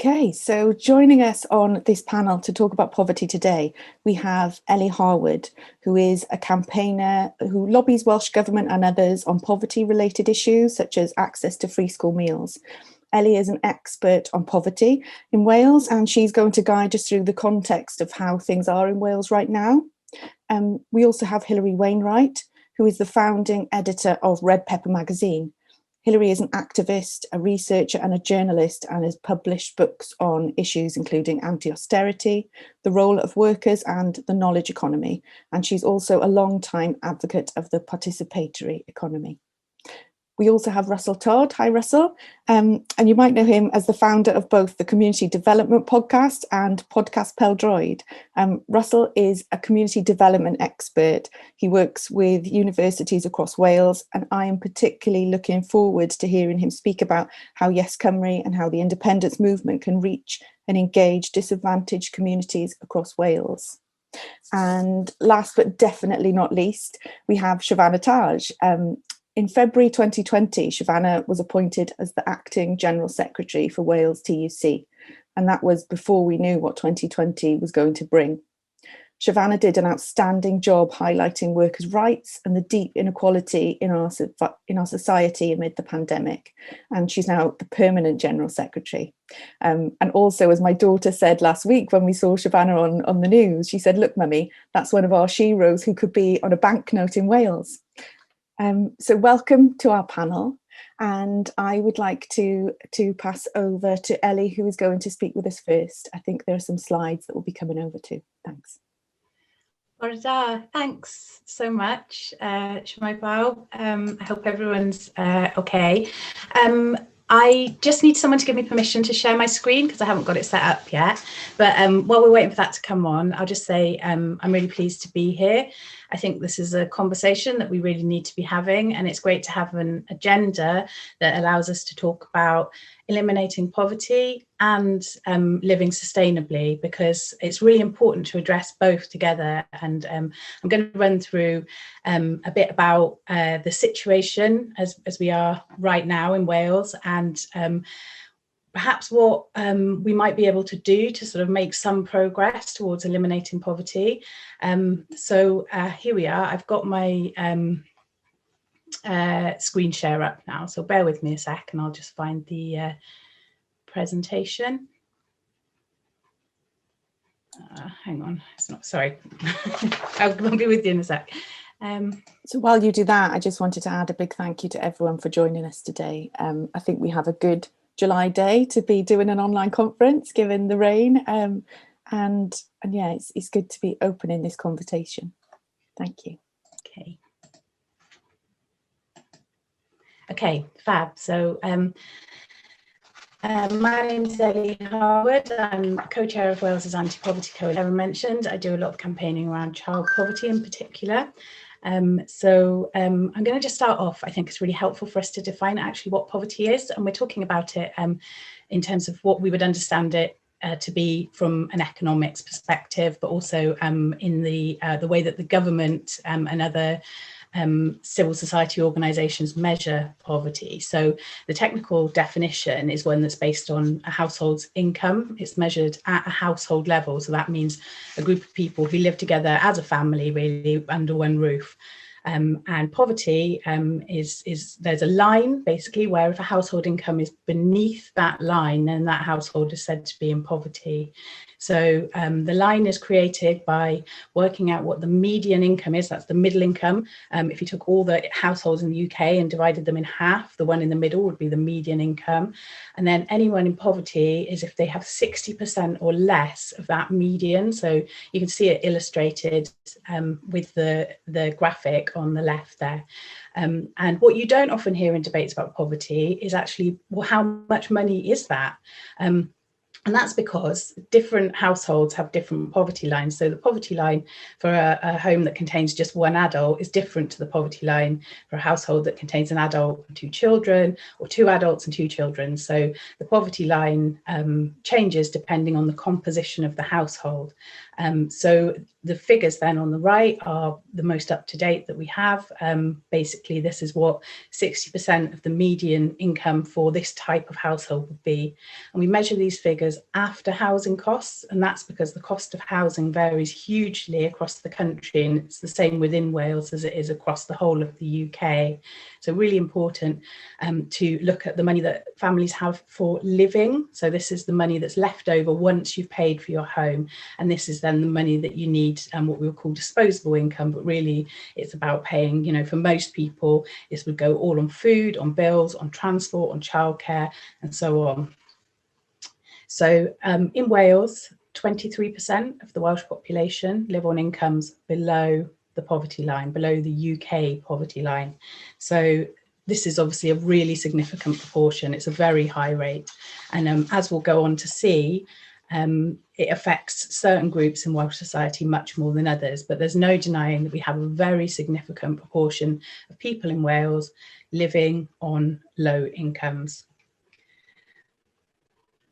Okay, so joining us on this panel to talk about poverty today, we have Ellie Harwood, who is a campaigner who lobbies Welsh Government and others on poverty-related issues such as access to free school meals. Ellie is an expert on poverty in Wales, and she's going to guide us through the context of how things are in Wales right now. We also have Hilary Wainwright, who is the founding editor of Red Pepper magazine. Hilary is an activist, a researcher and a journalist, and has published books on issues including anti-austerity, the role of workers and the knowledge economy. And she's also a long-time advocate of the participatory economy. We also have Russell Todd. Hi, Russell. And you might know him as the founder of both the Community Development Podcast and Podcast Pêldroed. Russell is a community development expert. He works with universities across Wales, and I am particularly looking forward to hearing him speak about how Yes Cymru and how the independence movement can reach and engage disadvantaged communities across Wales. And last but definitely not least, we have Shavanah Taj. In February 2020, Shavanah was appointed as the Acting General Secretary for Wales TUC, and that was before we knew what 2020 was going to bring. Shavanah did an outstanding job highlighting workers' rights and the deep inequality in our society amid the pandemic, and she's now the permanent General Secretary. And also, as my daughter said last week when we saw Shavanah on the news, she said, "Look, Mummy, that's one of our sheroes who could be on a banknote in Wales." So welcome to our panel, and I would like to pass over to Ellie, who is going to speak with us first. I think there are some slides that will be coming over too. Thanks. Thanks so much, Shemai. I hope everyone's okay. I just need someone to give me permission to share my screen because I haven't got it set up yet. But while we're waiting for that to come on, I'll just say I'm really pleased to be here. I think this is a conversation that we really need to be having, and it's great to have an agenda that allows us to talk about eliminating poverty and living sustainably, because it's really important to address both together. And I'm going to run through a bit about the situation as we are right now in Wales, and perhaps what we might be able to do to sort of make some progress towards eliminating poverty. So here we are. I've got my screen share up now, so bear with me a sec and I'll just find the presentation. Hang on, it's not, sorry. I'll be with you in a sec. So while you do that, I just wanted to add a big thank you to everyone for joining us today. I think we have a good July day to be doing an online conference given the rain, and yeah, it's good to be opening this conversation. Thank you. Okay, fab. So my name is Ellie Harwood. I'm co-chair of Wales's Anti-Poverty Coalition. As I mentioned, I do a lot of campaigning around child poverty in particular. I'm going to just start off. I think it's really helpful for us to define actually what poverty is, and we're talking about it in terms of what we would understand it to be from an economics perspective, but also in the way that the government and other civil society organisations measure poverty. So the technical definition is one that's based on a household's income. It's measured at a household level. So that means a group of people who live together as a family, really, under one roof. And poverty is there's a line basically where if a household income is beneath that line, then that household is said to be in poverty. So the line is created by working out what the median income is. That's the middle income. If you took all the households in the UK and divided them in half, the one in the middle would be the median income. And then anyone in poverty is if they have 60% or less of that median. So you can see it illustrated with the graphic on the left there. And what you don't often hear in debates about poverty is actually, well, how much money is that? And that's because different households have different poverty lines. So the poverty line for a home that contains just one adult is different to the poverty line for a household that contains an adult and two children, or two adults and two children. So the poverty line changes depending on the composition of the household. So the figures then on the right are the most up-to-date that we have. Basically, this is what 60% of the median income for this type of household would be. And we measure these figures after housing costs, and that's because the cost of housing varies hugely across the country, and it's the same within Wales as it is across the whole of the UK. So really important to look at the money that families have for living. So this is the money that's left over once you've paid for your home, and this is then the money that you need, what we would call disposable income, but really it's about paying, you know, for most people, this would go all on food, on bills, on transport, on childcare, and so on. So in Wales, 23% of the Welsh population live on incomes below the poverty line, below the UK poverty line. So this is obviously a really significant proportion. It's a very high rate. And as we'll go on to see, it affects certain groups in Welsh society much more than others, but there's no denying that we have a very significant proportion of people in Wales living on low incomes.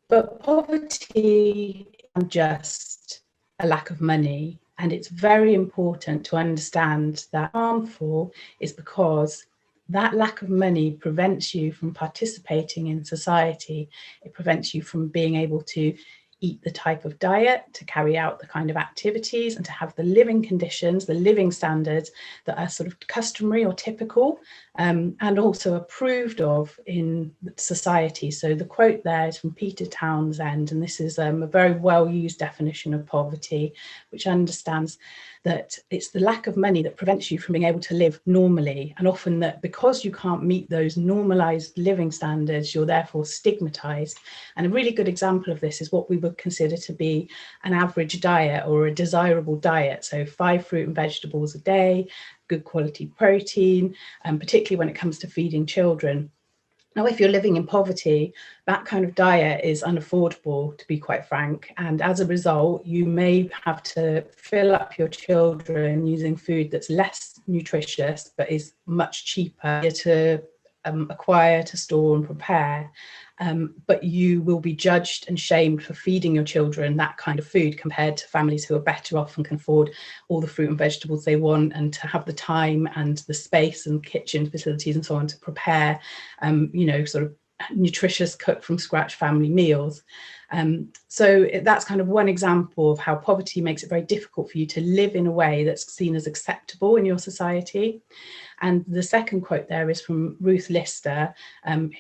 But poverty isn't just a lack of money, and it's very important to understand that harmful is because that lack of money prevents you from participating in society. It prevents you from being able to eat the type of diet, to carry out the kind of activities, and to have the living conditions, the living standards that are sort of customary or typical, and also approved of in society. So the quote there is from Peter Townsend, and this is a very well-used definition of poverty, which understands that it's the lack of money that prevents you from being able to live normally, and often that because you can't meet those normalized living standards, you're therefore stigmatized. And a really good example of this is what we would consider to be an average diet or a desirable diet. So 5 fruit and vegetables a day, good quality protein, and particularly when it comes to feeding children. Now, if you're living in poverty, that kind of diet is unaffordable, to be quite frank. And as a result, you may have to fill up your children using food that's less nutritious, but is much cheaper to acquire, to store and prepare. But you will be judged and shamed for feeding your children that kind of food compared to families who are better off and can afford all the fruit and vegetables they want, and to have the time and the space and kitchen facilities and so on to prepare, you know, sort of nutritious cooked from scratch family meals. So that's kind of one example of how poverty makes it very difficult for you to live in a way that's seen as acceptable in your society. And the second quote there is from Rees.The,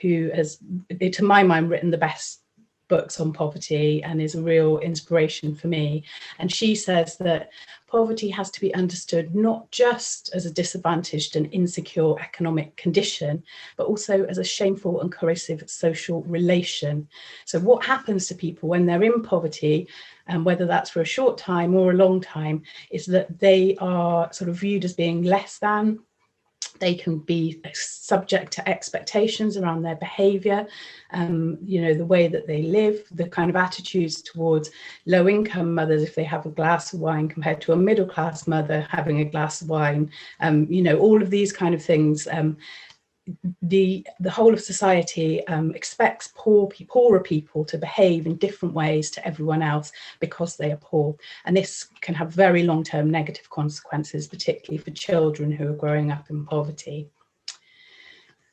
who has, to my mind, written the best books on poverty and is a real inspiration for me. And she says that poverty has to be understood not just as a disadvantaged and insecure economic condition, but also as a shameful and corrosive social relation. So what happens to people when they're in poverty, and whether that's for a short time or a long time, is that they are sort of viewed as being less than. They can be subject to expectations around their behaviour, you know, the way that they live, the kind of attitudes towards low-income mothers if they have a glass of wine compared to a middle-class mother having a glass of wine, you know, all of these kind of things. The whole of society expects poorer people to behave in different ways to everyone else because they are poor, and this can have very long-term negative consequences, particularly for children who are growing up in poverty.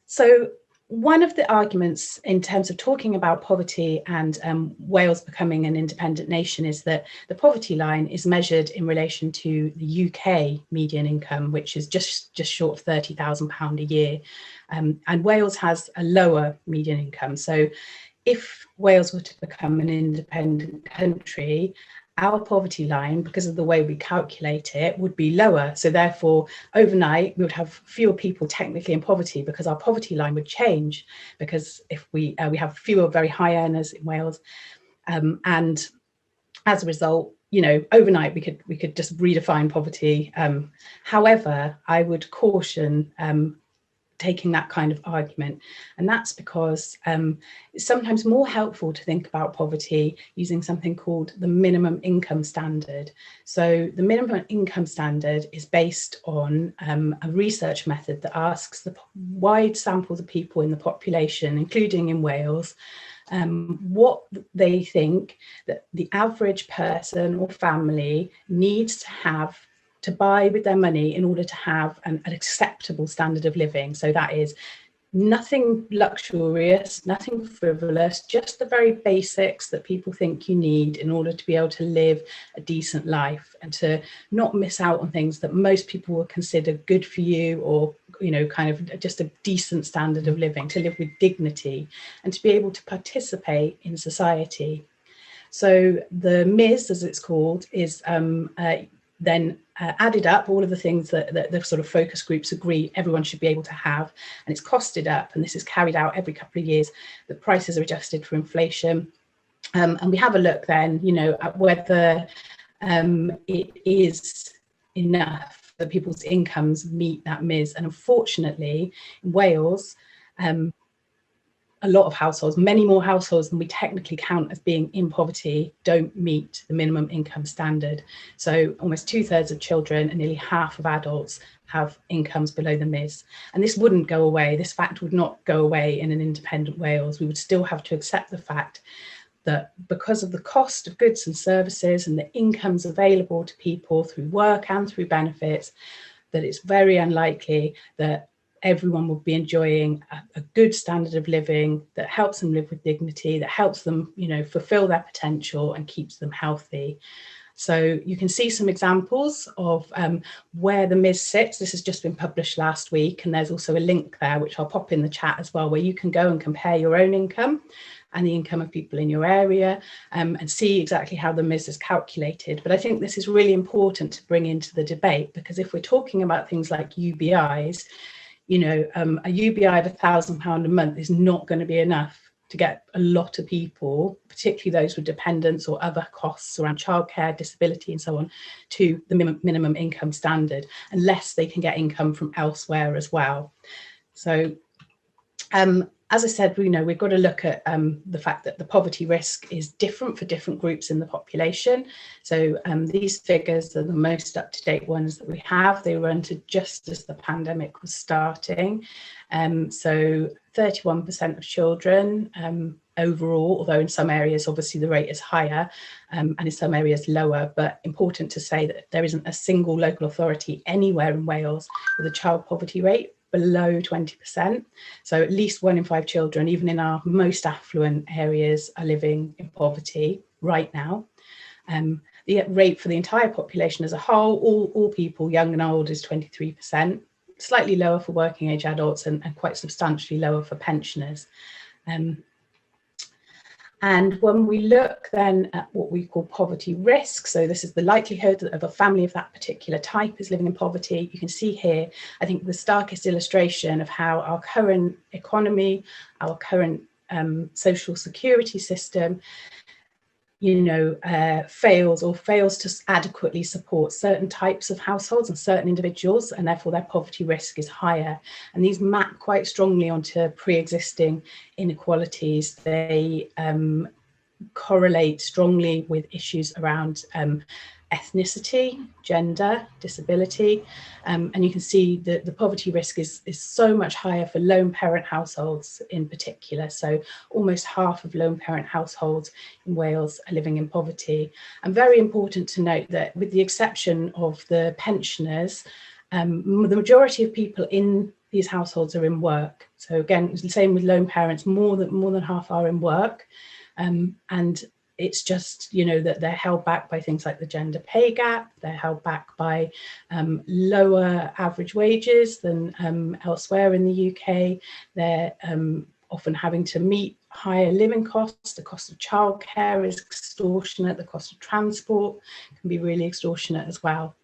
So one of the arguments in terms of talking about poverty and Wales becoming an independent nation is that the poverty line is measured in relation to the UK median income, which is just short of £30,000 a year. And Wales has a lower median income. So if Wales were to become an independent country, our poverty line, because of the way we calculate it, would be lower. So therefore, overnight, we would have fewer people technically in poverty because our poverty line would change, because if we have fewer very high earners in Wales. And as a result, you know, overnight, we could just redefine poverty. However, I would caution taking that kind of argument, and that's because it's sometimes more helpful to think about poverty using something called the minimum income standard. So the minimum income standard is based on a research method that asks the wide samples of people in the population, including in Wales, what they think that the average person or family needs to have to buy with their money in order to have an acceptable standard of living. So that is nothing luxurious, nothing frivolous, just the very basics that people think you need in order to be able to live a decent life and to not miss out on things that most people will consider good for you, or, you know, kind of just a decent standard of living, to live with dignity and to be able to participate in society. So the MIS, as it's called, is then added up all of the things that the sort of focus groups agree everyone should be able to have, and it's costed up, and this is carried out every couple of years. The prices are adjusted for inflation, and we have a look then, you know, at whether it is enough that people's incomes meet that MIS. And unfortunately, in Wales, a lot of households, many more households than we technically count as being in poverty, don't meet the minimum income standard. So almost 2/3 of children and nearly half of adults have incomes below the MIS. And this wouldn't go away. This fact would not go away in an independent Wales. We would still have to accept the fact that because of the cost of goods and services and the incomes available to people through work and through benefits, that it's very unlikely that everyone will be enjoying a good standard of living that helps them live with dignity, that helps them, you know, fulfill their potential and keeps them healthy. So you can see some examples of where the MIS sits. This has just been published last week, and there's also a link there, which I'll pop in the chat as well, where you can go and compare your own income and the income of people in your area, and see exactly how the MIS is calculated. But I think this is really important to bring into the debate, because if we're talking about things like UBIs, you know, a UBI of £1,000 a month is not going to be enough to get a lot of people, particularly those with dependents or other costs around childcare, disability and so on, to the minimum income standard, unless they can get income from elsewhere as well. So as I said, you know, we've got to look at the fact that the poverty risk is different for different groups in the population. So these figures are the most up-to-date ones that we have. They run to just as the pandemic was starting. So 31% of children overall, although in some areas obviously the rate is higher and in some areas lower, but important to say that there isn't a single local authority anywhere in Wales with a child poverty rate below 20%. So at least 1 in 5 children, even in our most affluent areas, are living in poverty right now. The rate for the entire population as a whole, all people young and old, is 23%, slightly lower for working age adults and quite substantially lower for pensioners. And when we look then at what we call poverty risk, so this is the likelihood of a family of that particular type is living in poverty, you can see here, I think, the starkest illustration of how our current economy, our current social security system, you know, fails to adequately support certain types of households and certain individuals, and therefore their poverty risk is higher. And these map quite strongly onto pre-existing inequalities. They correlate strongly with issues around ethnicity, gender, disability, and you can see that the poverty risk is so much higher for lone parent households in particular. So almost half of lone parent households in Wales are living in poverty. And very important to note that, with the exception of the pensioners, the majority of people in these households are in work. So again, it's the same with lone parents, more than half are in work. And it's just, you know, that they're held back by things like the gender pay gap. They're held back by lower average wages than elsewhere in the UK. They're often having to meet higher living costs. The cost of childcare is extortionate. The cost of transport can be really extortionate as well.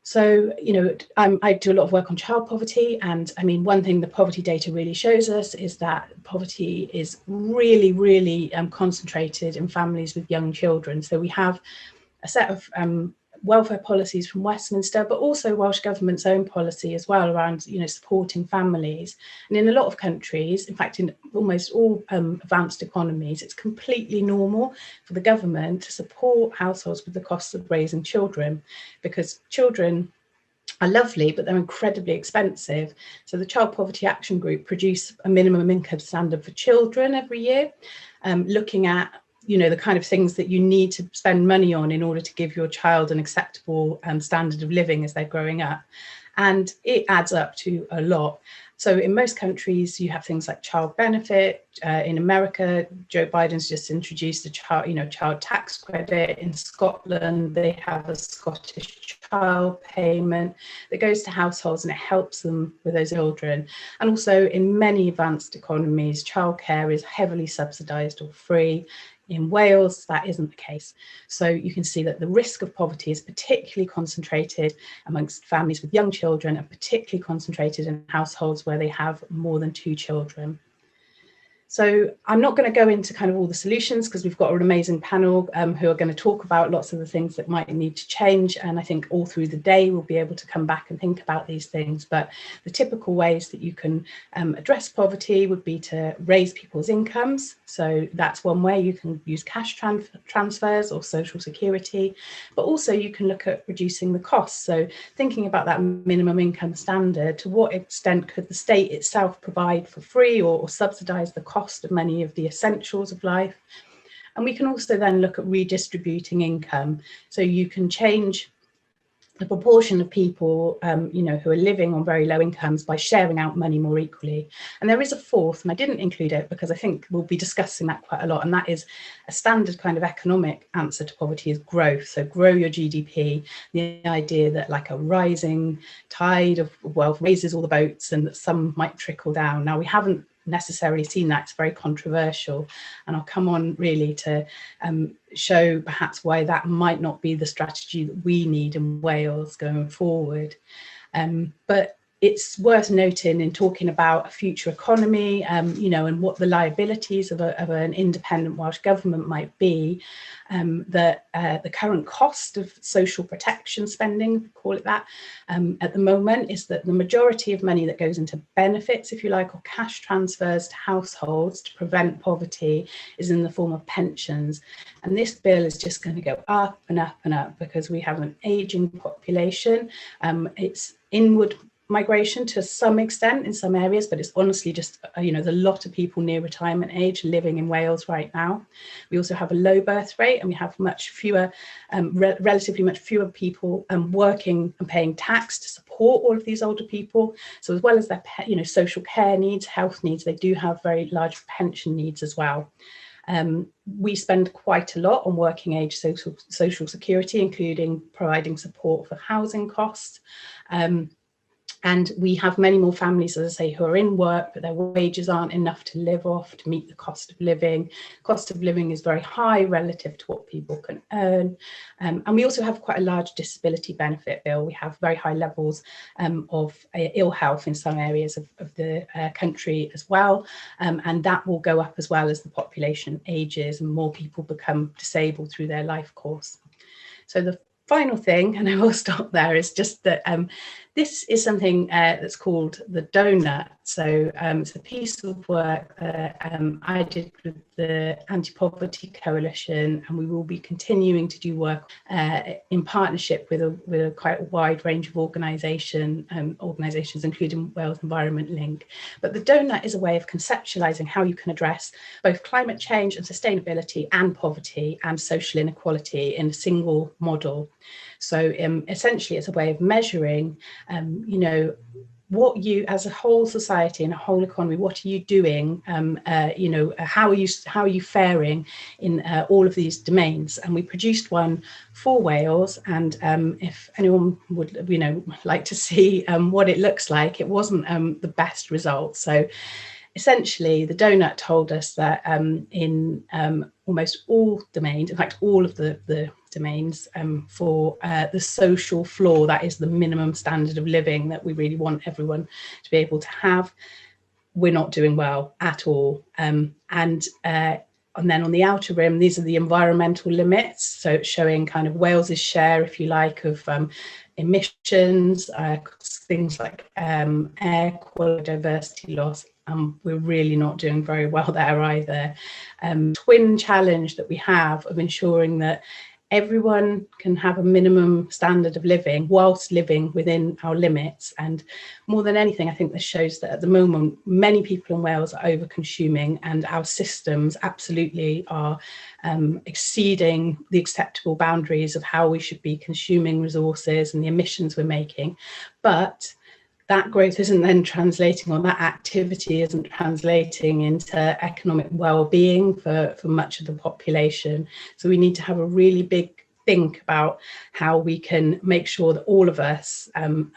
So, you know, I do a lot of work on child poverty, and I mean, one thing the poverty data really shows us is that poverty is really, really concentrated in families with young children. So we have a set of welfare policies from Westminster, but also Welsh Government's own policy as well around, you know, supporting families. And in a lot of countries, in fact, in almost all advanced economies, it's completely normal for the government to support households with the costs of raising children, because children are lovely, but they're incredibly expensive. So the Child Poverty Action Group produce a minimum income standard for children every year, looking at the kind of things that you need to spend money on in order to give your child an acceptable standard of living as they're growing up. And it adds up to a lot. So in most countries, you have things like child benefit. In America, Joe Biden's just introduced a child tax credit. In Scotland, they have a Scottish child payment that goes to households and it helps them with those children. And also in many advanced economies, childcare is heavily subsidised or free. In Wales, that isn't the case. So you can see that the risk of poverty is particularly concentrated amongst families with young children, and particularly concentrated in households where they have more than 2 children. So I'm not going to go into kind of all the solutions, because we've got an amazing panel who are going to talk about lots of the things that might need to change. And I think all through the day, we'll be able to come back and think about these things. But the typical ways that you can address poverty would be to raise people's incomes. So that's one way. You can use cash transfers or social security, but also you can look at reducing the costs. So thinking about that minimum income standard, to what extent could the state itself provide for free or subsidise the cost of many of the essentials of life? And we can also then look at redistributing income. So you can change the proportion of people who are living on very low incomes by sharing out money more equally. And there is a fourth, and I didn't include it because I think we'll be discussing that quite a lot, and that is a standard kind of economic answer to poverty is growth. So grow your GDP, the idea that like a rising tide of wealth raises all the boats and that some might trickle down. Now, we haven't necessarily seen that. It's very controversial, and I'll come on really to show perhaps why that might not be the strategy that we need in Wales going forward. But it's worth noting in talking about a future economy, and what the liabilities of an independent Welsh government might be, that the current cost of social protection spending, call it that, at the moment, is that the majority of money that goes into benefits, if you like, or cash transfers to households to prevent poverty is in the form of pensions. And this bill is just going to go up and up and up because we have an ageing population. It's inward migration to some extent in some areas, but it's honestly just, there's a lot of people near retirement age living in Wales right now. We also have a low birth rate, and we have much fewer, relatively much fewer people working and paying tax to support all of these older people. So as well as their, social care needs, health needs, they do have very large pension needs as well. We spend quite a lot on working age social security, including providing support for housing costs. And we have many more families, as I say, who are in work, but their wages aren't enough to live off to meet the cost of living. Cost of living is very high relative to what people can earn. And we also have quite a large disability benefit bill. We have very high levels of ill health in some areas of the country as well. And that will go up as well as the population ages and more people become disabled through their life course. So the final thing, and I will stop there, is just that this is something that's called the donut. So it's a piece of work that I did with the Anti-Poverty Coalition, and we will be continuing to do work in partnership with a quite wide range of organisations, including Wales Environment Link. But the donut is a way of conceptualising how you can address both climate change and sustainability and poverty and social inequality in a single model. So essentially, it's a way of measuring, what you, as a whole society and a whole economy, what are you doing? How are you faring in all of these domains? And we produced one for Wales. And if anyone would, like to see what it looks like, it wasn't the best result. So essentially, the donut told us that in almost all domains, in fact, all of the domains for the social floor, that is the minimum standard of living that we really want everyone to be able to have, we're not doing well at all. And then on the outer rim, these are the environmental limits. So it's showing kind of Wales's share, if you like, of emissions, things like air quality, diversity loss. We're really not doing very well there either. Twin challenge that we have of ensuring that everyone can have a minimum standard of living whilst living within our limits. And more than anything, I think this shows that at the moment, many people in Wales are over-consuming, and our systems absolutely are exceeding the acceptable boundaries of how we should be consuming resources and the emissions we're making. But that growth isn't then translating, or that activity isn't translating into economic well-being for much of the population. So we need to have a really big think about how we can make sure that all of us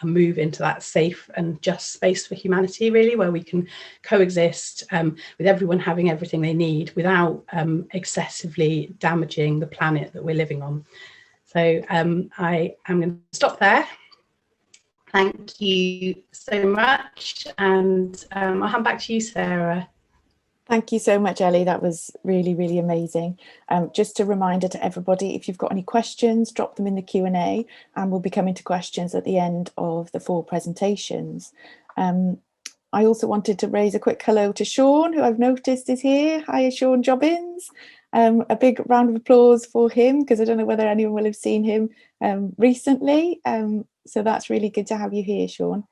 move into that safe and just space for humanity, really, where we can coexist with everyone having everything they need without excessively damaging the planet that we're living on. So I am going to stop there. Thank you so much, and I'll hand back to you, Sarah. Thank you so much, Ellie. That was really, really amazing. Just a reminder to everybody, if you've got any questions, drop them in the Q&A, and we'll be coming to questions at the end of the 4 presentations. I also wanted to raise a quick hello to Sean, who I've noticed is here. Hi, Sean Jobbins. A big round of applause for him, because I don't know whether anyone will have seen him recently. So that's really good to have you here, Sean.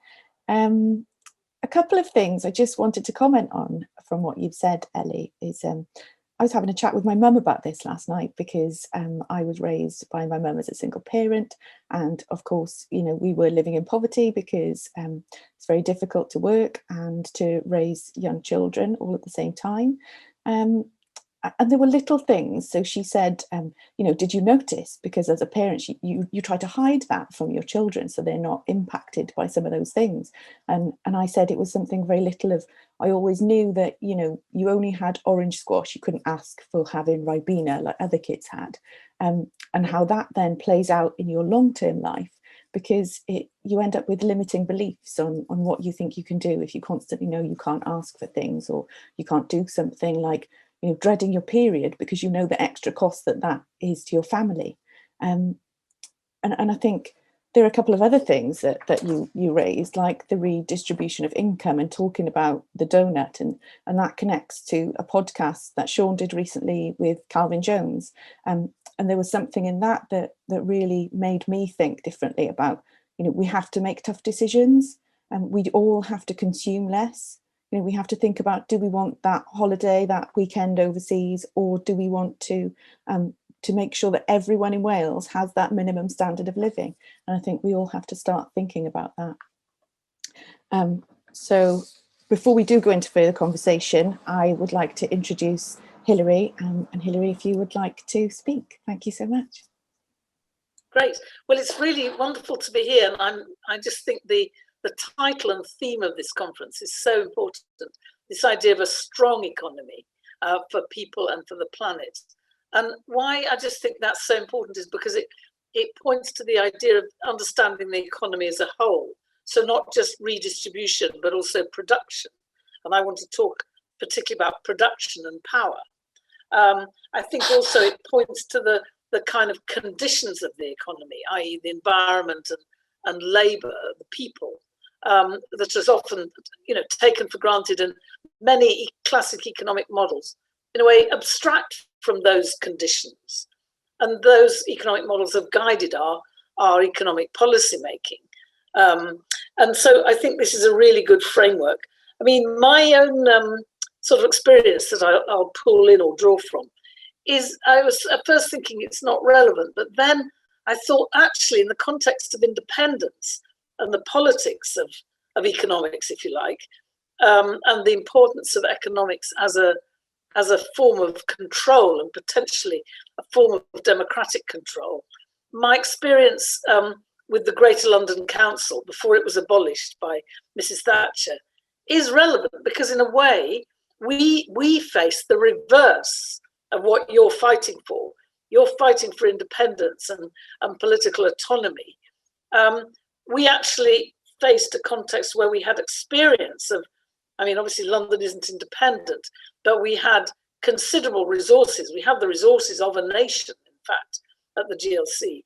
A couple of things I just wanted to comment on from what you've said, Ellie, is I was having a chat with my mum about this last night, because I was raised by my mum as a single parent. And of course, you know, we were living in poverty because it's very difficult to work and to raise young children all at the same time. And there were little things. So she said, you know, did you notice? Because as a parent, you try to hide that from your children so they're not impacted by some of those things. And I said it was something very little of, I always knew that, you know, you only had orange squash. You couldn't ask for having Ribena like other kids had. And how that then plays out in your long-term life, because you end up with limiting beliefs on what you think you can do if you constantly know you can't ask for things, or you can't do something like, you know, dreading your period because you know the extra cost that is to your family. And I think there are a couple of other things that you raised, like the redistribution of income and talking about the donut, and that connects to a podcast that Sean did recently with Calvin Jones. And there was something in that really made me think differently about, you know, we have to make tough decisions, and we all have to consume less. You know, we have to think about, do we want that holiday, that weekend overseas, or do we want to make sure that everyone in Wales has that minimum standard of living? And I think we all have to start thinking about that. So before we do go into further conversation, I would like to introduce Hilary. And Hilary, if you would like to speak. Thank you so much. Great. Well, it's really wonderful to be here. And I just think the title and theme of this conference is so important. This idea of a strong economy for people and for the planet. And why I just think that's so important is because it points to the idea of understanding the economy as a whole. So not just redistribution, but also production. And I want to talk particularly about production and power. I think also it points to the kind of conditions of the economy, i.e. the environment and labour, the people. That is often, you know, taken for granted, and many classic economic models, in a way, abstract from those conditions. And those economic models have guided our economic policy making. And so I think this is a really good framework. I mean, my own sort of experience that I'll pull in or draw from is, I was at first thinking it's not relevant, but then I thought actually in the context of independence and the politics of economics, if you like, and the importance of economics as a form of control and potentially a form of democratic control. My experience with the Greater London Council before it was abolished by Mrs. Thatcher is relevant, because in a way we face the reverse of what you're fighting for. You're fighting for independence and political autonomy. We actually faced a context where we had experience of, I mean, obviously London isn't independent, but we had considerable resources. We have the resources of a nation, in fact, at the GLC,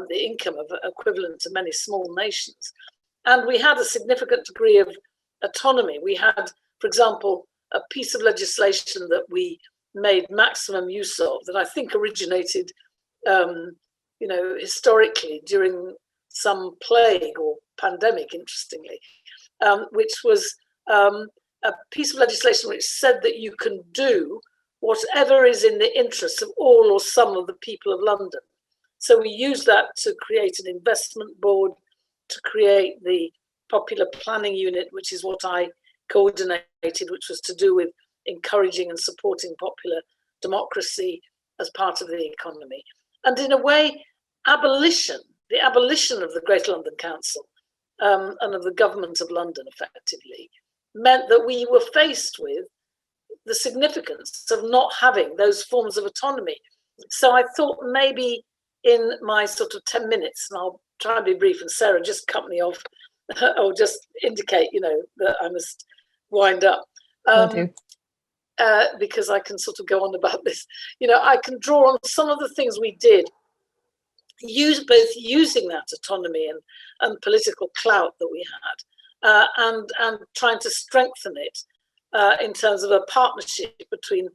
the income of equivalent to many small nations. And we had a significant degree of autonomy. We had, for example, a piece of legislation that we made maximum use of that I think originated historically during some plague or pandemic, interestingly, which was a piece of legislation which said that you can do whatever is in the interests of all or some of the people of London. So we used that to create an investment board, to create the popular planning unit, which is what I coordinated, which was to do with encouraging and supporting popular democracy as part of the economy. And in a way, the abolition of the Greater London Council and of the government of London, effectively, meant that we were faced with the significance of not having those forms of autonomy. So I thought maybe in my sort of 10 minutes, and I'll try and be brief, and Sarah, just cut me off or just indicate, that I must wind up. Because I can sort of go on about this. I can draw on some of the things we did, both using that autonomy and political clout that we had, and trying to strengthen it in terms of a partnership between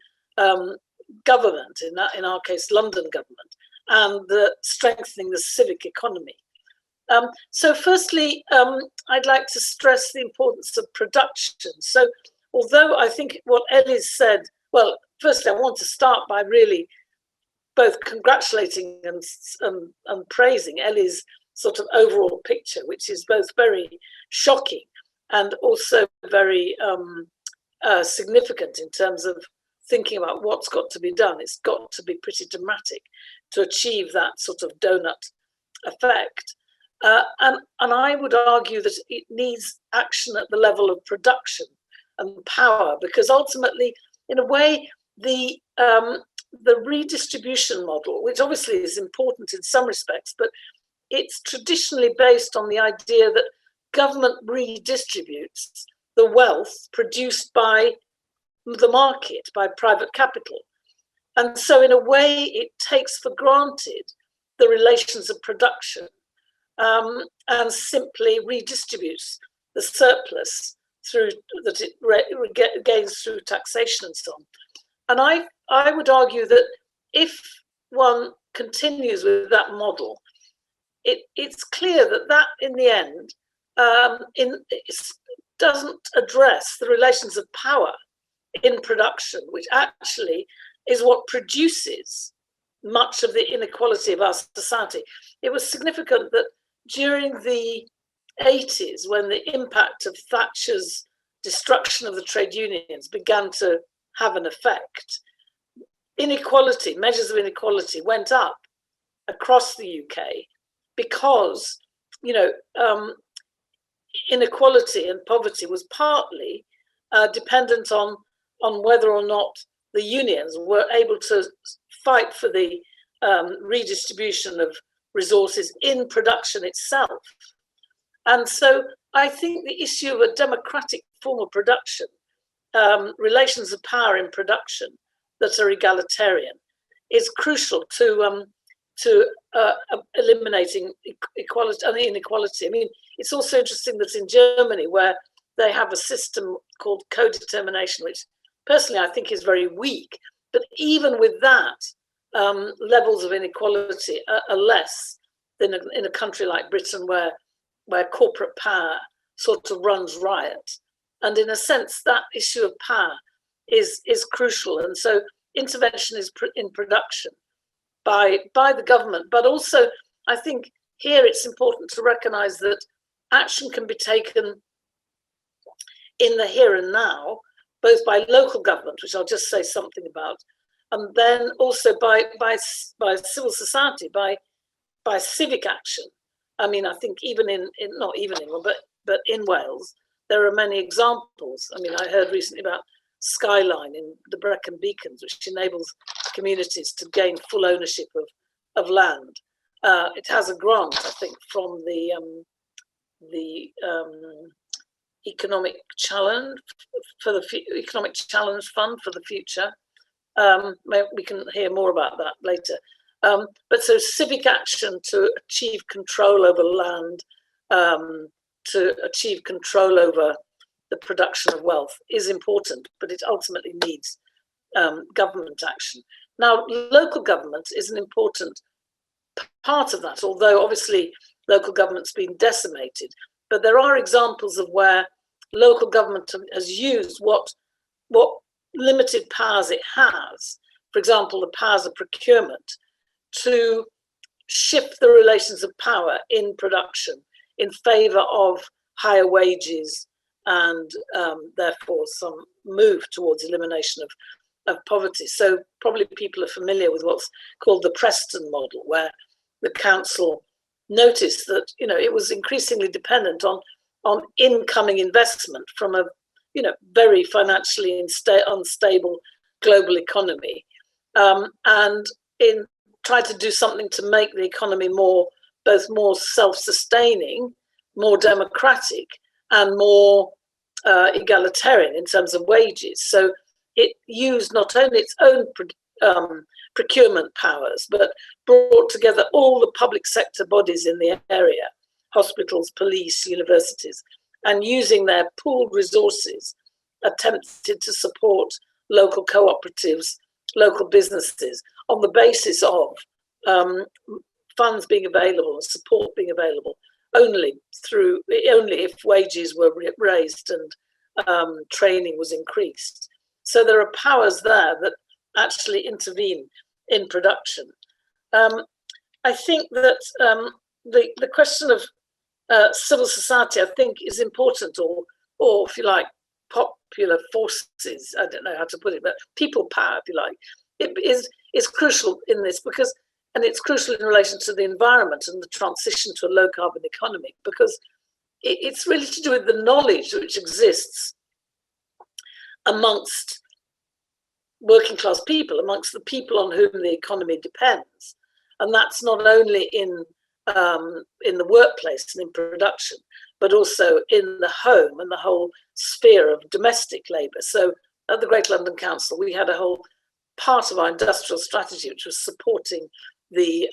government, in our case, London government, and strengthening the civic economy. So firstly, I'd like to stress the importance of production. So although I think what Ellie said, well, firstly, I want to start by really both congratulating and praising Ellie's sort of overall picture, which is both very shocking and also very significant in terms of thinking about what's got to be done. It's got to be pretty dramatic to achieve that sort of donut effect. And I would argue that it needs action at the level of production and power, because ultimately, in a way, the redistribution model, which obviously is important in some respects, but it's traditionally based on the idea that government redistributes the wealth produced by the market, by private capital. And so in a way, it takes for granted the relations of production and simply redistributes the surplus through that it gains through taxation and so on. And I would argue that if one continues with that model, it's clear that in the end doesn't address the relations of power in production, which actually is what produces much of the inequality of our society. It was significant that during the 80s, when the impact of Thatcher's destruction of the trade unions began to have an effect, measures of inequality went up across the UK because, inequality and poverty was partly dependent on whether or not the unions were able to fight for the redistribution of resources in production itself. And so I think the issue of a democratic form of production, relations of power in production that are egalitarian, is crucial to eliminating inequality. I mean, it's also interesting that in Germany, where they have a system called co-determination, which personally I think is very weak, but even with that, levels of inequality are less than in a country like Britain, where corporate power sort of runs riot. And in a sense, that issue of power is crucial. And so intervention is in production by the government. But also, I think here it's important to recognize that action can be taken in the here and now, both by local government, which I'll just say something about, and then also by civil society, by civic action. I mean, I think even but in Wales, there are many examples. I mean, I heard recently about Skyline in the Brecon Beacons, which enables communities to gain full ownership of land. It has a grant, I think, from the Economic Challenge Economic Challenge Fund for the future. We can hear more about that later. But so civic action to achieve control over land, to achieve control over the production of wealth is important, but it ultimately needs government action. Now, local government is an important part of that, although obviously local government's been decimated. But there are examples of where local government has used what limited powers it has, for example, the powers of procurement, to shift the relations of power in production in favour of higher wages and therefore some move towards elimination of poverty. So probably people are familiar with what's called the Preston model, where the council noticed that, you know, it was increasingly dependent on incoming investment from a, you know, very financially unstable global economy, and tried to do something to make the economy both more self-sustaining, more democratic, and more egalitarian in terms of wages. So it used not only its own procurement powers, but brought together all the public sector bodies in the area, hospitals, police, universities, and using their pooled resources, attempted to support local cooperatives, local businesses, on the basis of funds being available and support being available only if wages were raised and training was increased. So there are powers there that actually intervene in production. I think that the question of civil society, I think, is important, or if you like, popular forces, I don't know how to put it, but people power, if you like, it is crucial in this, because, and it's crucial in relation to the environment and the transition to a low carbon economy, because it's really to do with the knowledge which exists amongst working class people, amongst the people on whom the economy depends. And that's not only in the workplace and in production, but also in the home and the whole sphere of domestic labour. So at the Greater London Council, we had a whole part of our industrial strategy which was supporting the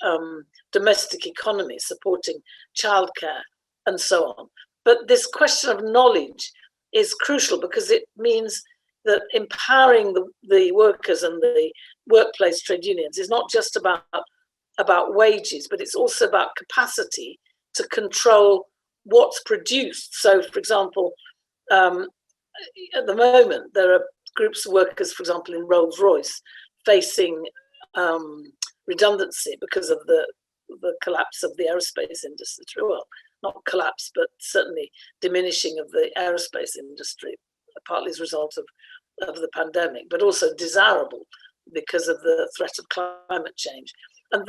domestic economy, supporting childcare and so on. But this question of knowledge is crucial, because it means that empowering the workers and the workplace trade unions is not just about wages, but it's also about capacity to control what's produced. So, for example, at the moment, there are groups of workers, for example, in Rolls-Royce, facing redundancy because of the collapse of the aerospace industry. Well, not collapse, but certainly diminishing of the aerospace industry, partly as a result of the pandemic, but also desirable because of the threat of climate change. And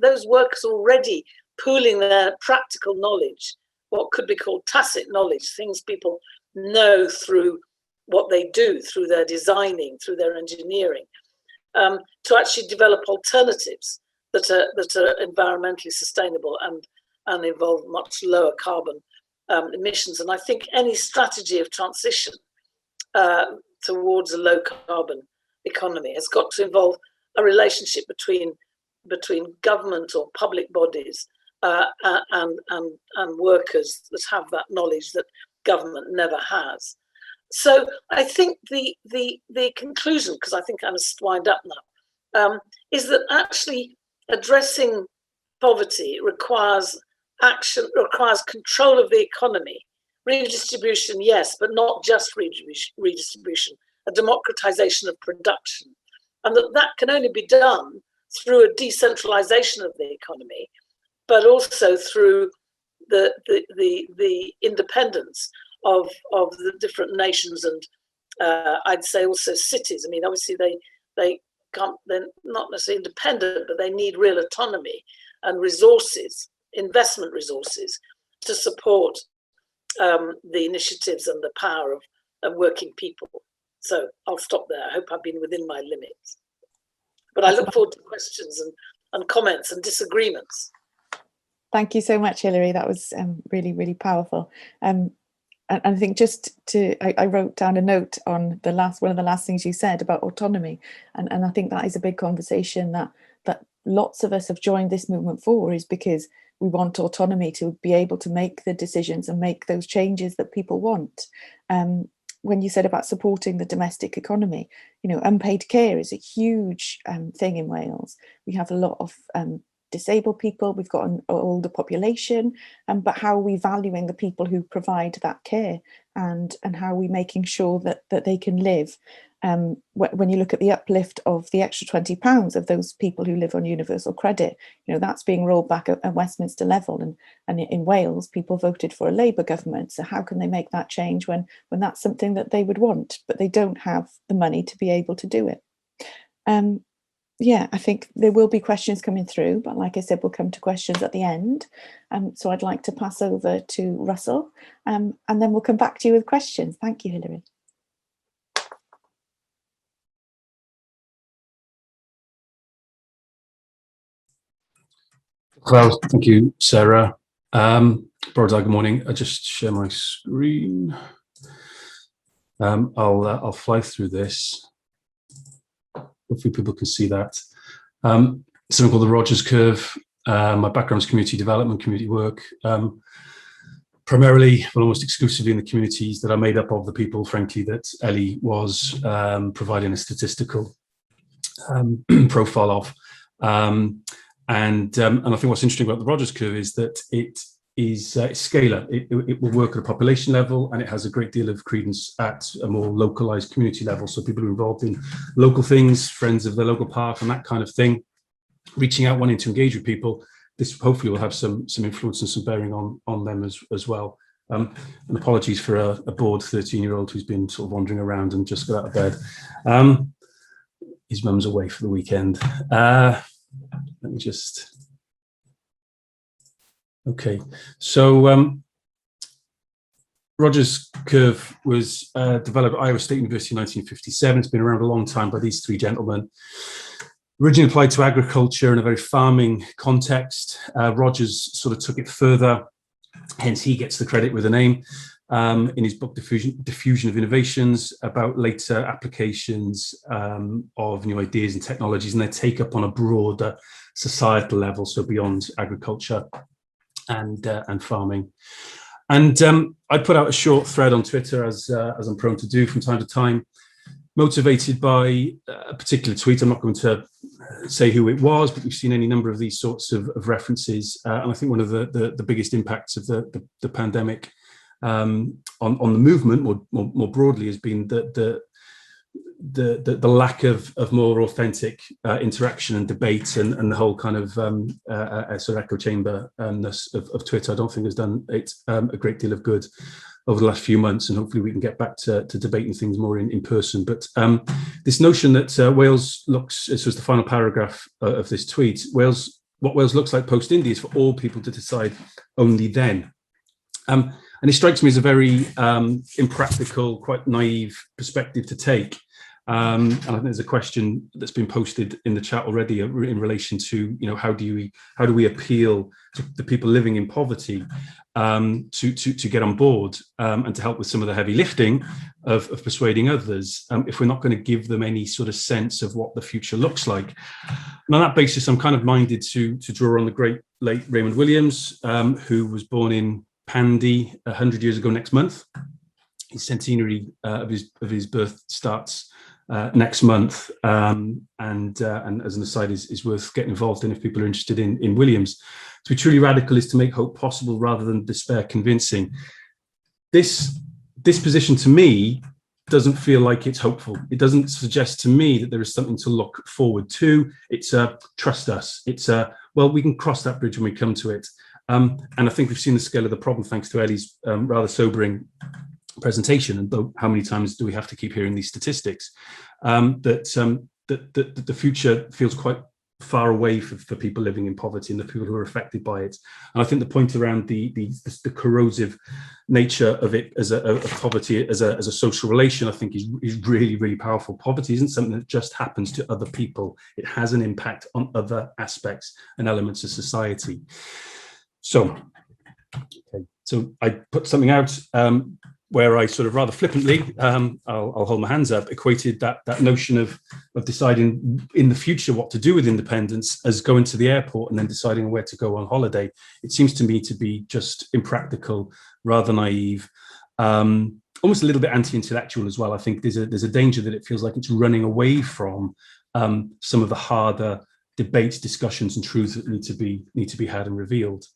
those workers already pooling their practical knowledge, what could be called tacit knowledge, things people know through what they do, through their designing, through their engineering, to actually develop alternatives that are environmentally sustainable and involve much lower carbon emissions. And I think any strategy of transition towards a low carbon economy has got to involve a relationship between government or public bodies and workers that have that knowledge that government never has. So I think the conclusion, because I think I must wind up now, is that actually addressing poverty requires action, requires control of the economy, redistribution, yes, but not just redistribution, a democratization of production, and that can only be done through a decentralization of the economy, but also through the independence of the different nations and I'd say also cities. I mean, obviously they're not necessarily independent, but they need real autonomy and resources, investment resources, to support the initiatives and the power of working people. So I'll stop there. I hope I've been within my limits. But I look forward to questions and comments and disagreements. Thank you so much, Hilary. That was really, really powerful. And I think I wrote down a note on one of the last things you said about autonomy. And I think that is a big conversation that lots of us have joined this movement for, is because we want autonomy to be able to make the decisions and make those changes that people want. When you said about supporting the domestic economy, you know, unpaid care is a huge thing in Wales. We have a lot of disabled people, we've got an older population, but how are we valuing the people who provide that care, and how are we making sure that they can live? When you look at the uplift of the extra £20 of those people who live on universal credit, that's being rolled back at Westminster level, and in Wales people voted for a Labour government. So how can they make that change when that's something that they would want, but they don't have the money to be able to do it? I think there will be questions coming through, but like I said, we'll come to questions at the end. So I'd like to pass over to Russell, and then we'll come back to you with questions. Thank you, Hilary. Well, thank you, Sarah. Good morning. I'll just share my screen. I'll fly through this. Hopefully people can see that. Something called the Rogers Curve. My background is community development, community work. Primarily, well, almost exclusively in the communities that are made up of the people, frankly, that Ellie was providing a statistical profile of. And I think what's interesting about the Rogers Curve is that it is scalar. It will work at a population level, and it has a great deal of credence at a more localized community level. So people who are involved in local things, friends of the local park and that kind of thing, reaching out, wanting to engage with people, this hopefully will have some influence and some bearing on them as well. And apologies for a bored 13-year-old who's been sort of wandering around and just got out of bed. His mum's away for the weekend. Let me just, okay. So Rogers Curve was developed at Iowa State University in 1957. It's been around a long time by these three gentlemen. Originally applied to agriculture in a very farming context. Rogers sort of took it further, hence he gets the credit with a name. In his book Diffusion of Innovations, about later applications of new ideas and technologies and their take up on a broader societal level, so beyond agriculture and farming. And I put out a short thread on Twitter, as I'm prone to do from time to time, motivated by a particular tweet. I'm not going to say who it was, but we've seen any number of these sorts of references. And I think one of the biggest impacts of the pandemic on the movement more broadly has been the lack of more authentic interaction and debate, and the whole kind of sort of echo chamber of Twitter. I don't think has done it a great deal of good over the last few months, and hopefully we can get back to debating things more in person. But this notion that Wales looks, this was the final paragraph of this tweet, what Wales looks like post-India is for all people to decide only then. And it strikes me as a very impractical, quite naive perspective to take. And I think there's a question that's been posted in the chat already in relation to, how do we appeal to the people living in poverty to get on board and to help with some of the heavy lifting of persuading others if we're not going to give them any sort of sense of what the future looks like. And on that basis, I'm kind of minded to draw on the great late Raymond Williams, who was born in Pandy 100 years ago next month. His centenary of his birth starts next month, and as an aside is worth getting involved in if people are interested in Williams. To be truly radical is to make hope possible rather than despair convincing. This position to me doesn't feel like it's hopeful. It doesn't suggest to me that there is something to look forward to. It's trust us. It's well, we can cross that bridge when we come to it. And I think we've seen the scale of the problem thanks to Ellie's rather sobering presentation. And how many times do we have to keep hearing these statistics? That the future feels quite far away for people living in poverty and the people who are affected by it. And I think the point around the corrosive nature of it of poverty as a social relation, I think is really, really powerful. Poverty isn't something that just happens to other people. It has an impact on other aspects and elements of society. So I put something out where I sort of rather flippantly, I'll hold my hands up, equated that notion of deciding in the future what to do with independence as going to the airport and then deciding where to go on holiday. It seems to me to be just impractical, rather naive, almost a little bit anti-intellectual as well. I think there's a danger that it feels like it's running away from some of the harder debates, discussions, and truths that need to be had and revealed.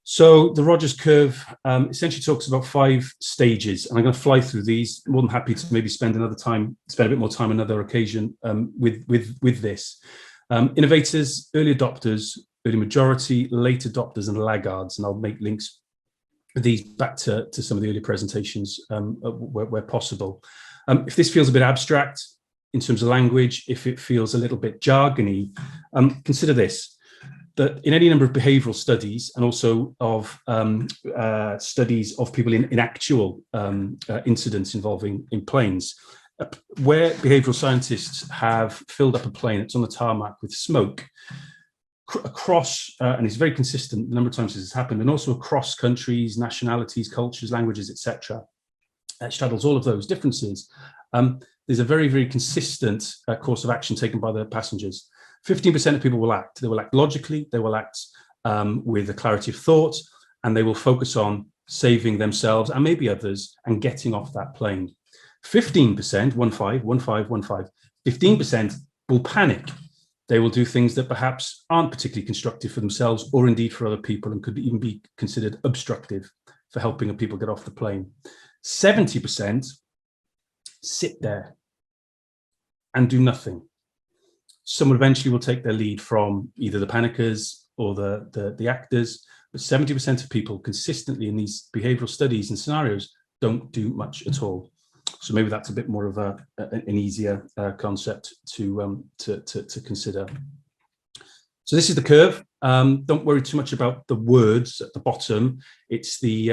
So the Rogers curve essentially talks about 5 stages, and I'm going to fly through these. I'm more than happy to maybe spend a bit more time another occasion with this. Innovators, early adopters, early majority, late adopters, and laggards, and I'll make links with these back to some of the earlier presentations where possible. If this feels a bit abstract in terms of language, if it feels a little bit jargony, consider this. That in any number of behavioural studies, and also of studies of people in actual incidents involving in planes, where behavioural scientists have filled up a plane that's on the tarmac with smoke across, and it's very consistent the number of times this has happened, and also across countries, nationalities, cultures, languages, etc. It straddles all of those differences. There's a very, very consistent course of action taken by the passengers. 15% of people will act. They will act logically, they will act with a clarity of thought, and they will focus on saving themselves and maybe others and getting off that plane. 15%, 15% will panic. They will do things that perhaps aren't particularly constructive for themselves or indeed for other people, and could even be considered obstructive for helping people get off the plane. 70% sit there and do nothing. Someone eventually will take their lead from either the panickers or the actors, but 70% of people consistently in these behavioural studies and scenarios don't do much at all. So maybe that's a bit more of an easier concept to consider. So this is the curve. Don't worry too much about the words at the bottom. It's the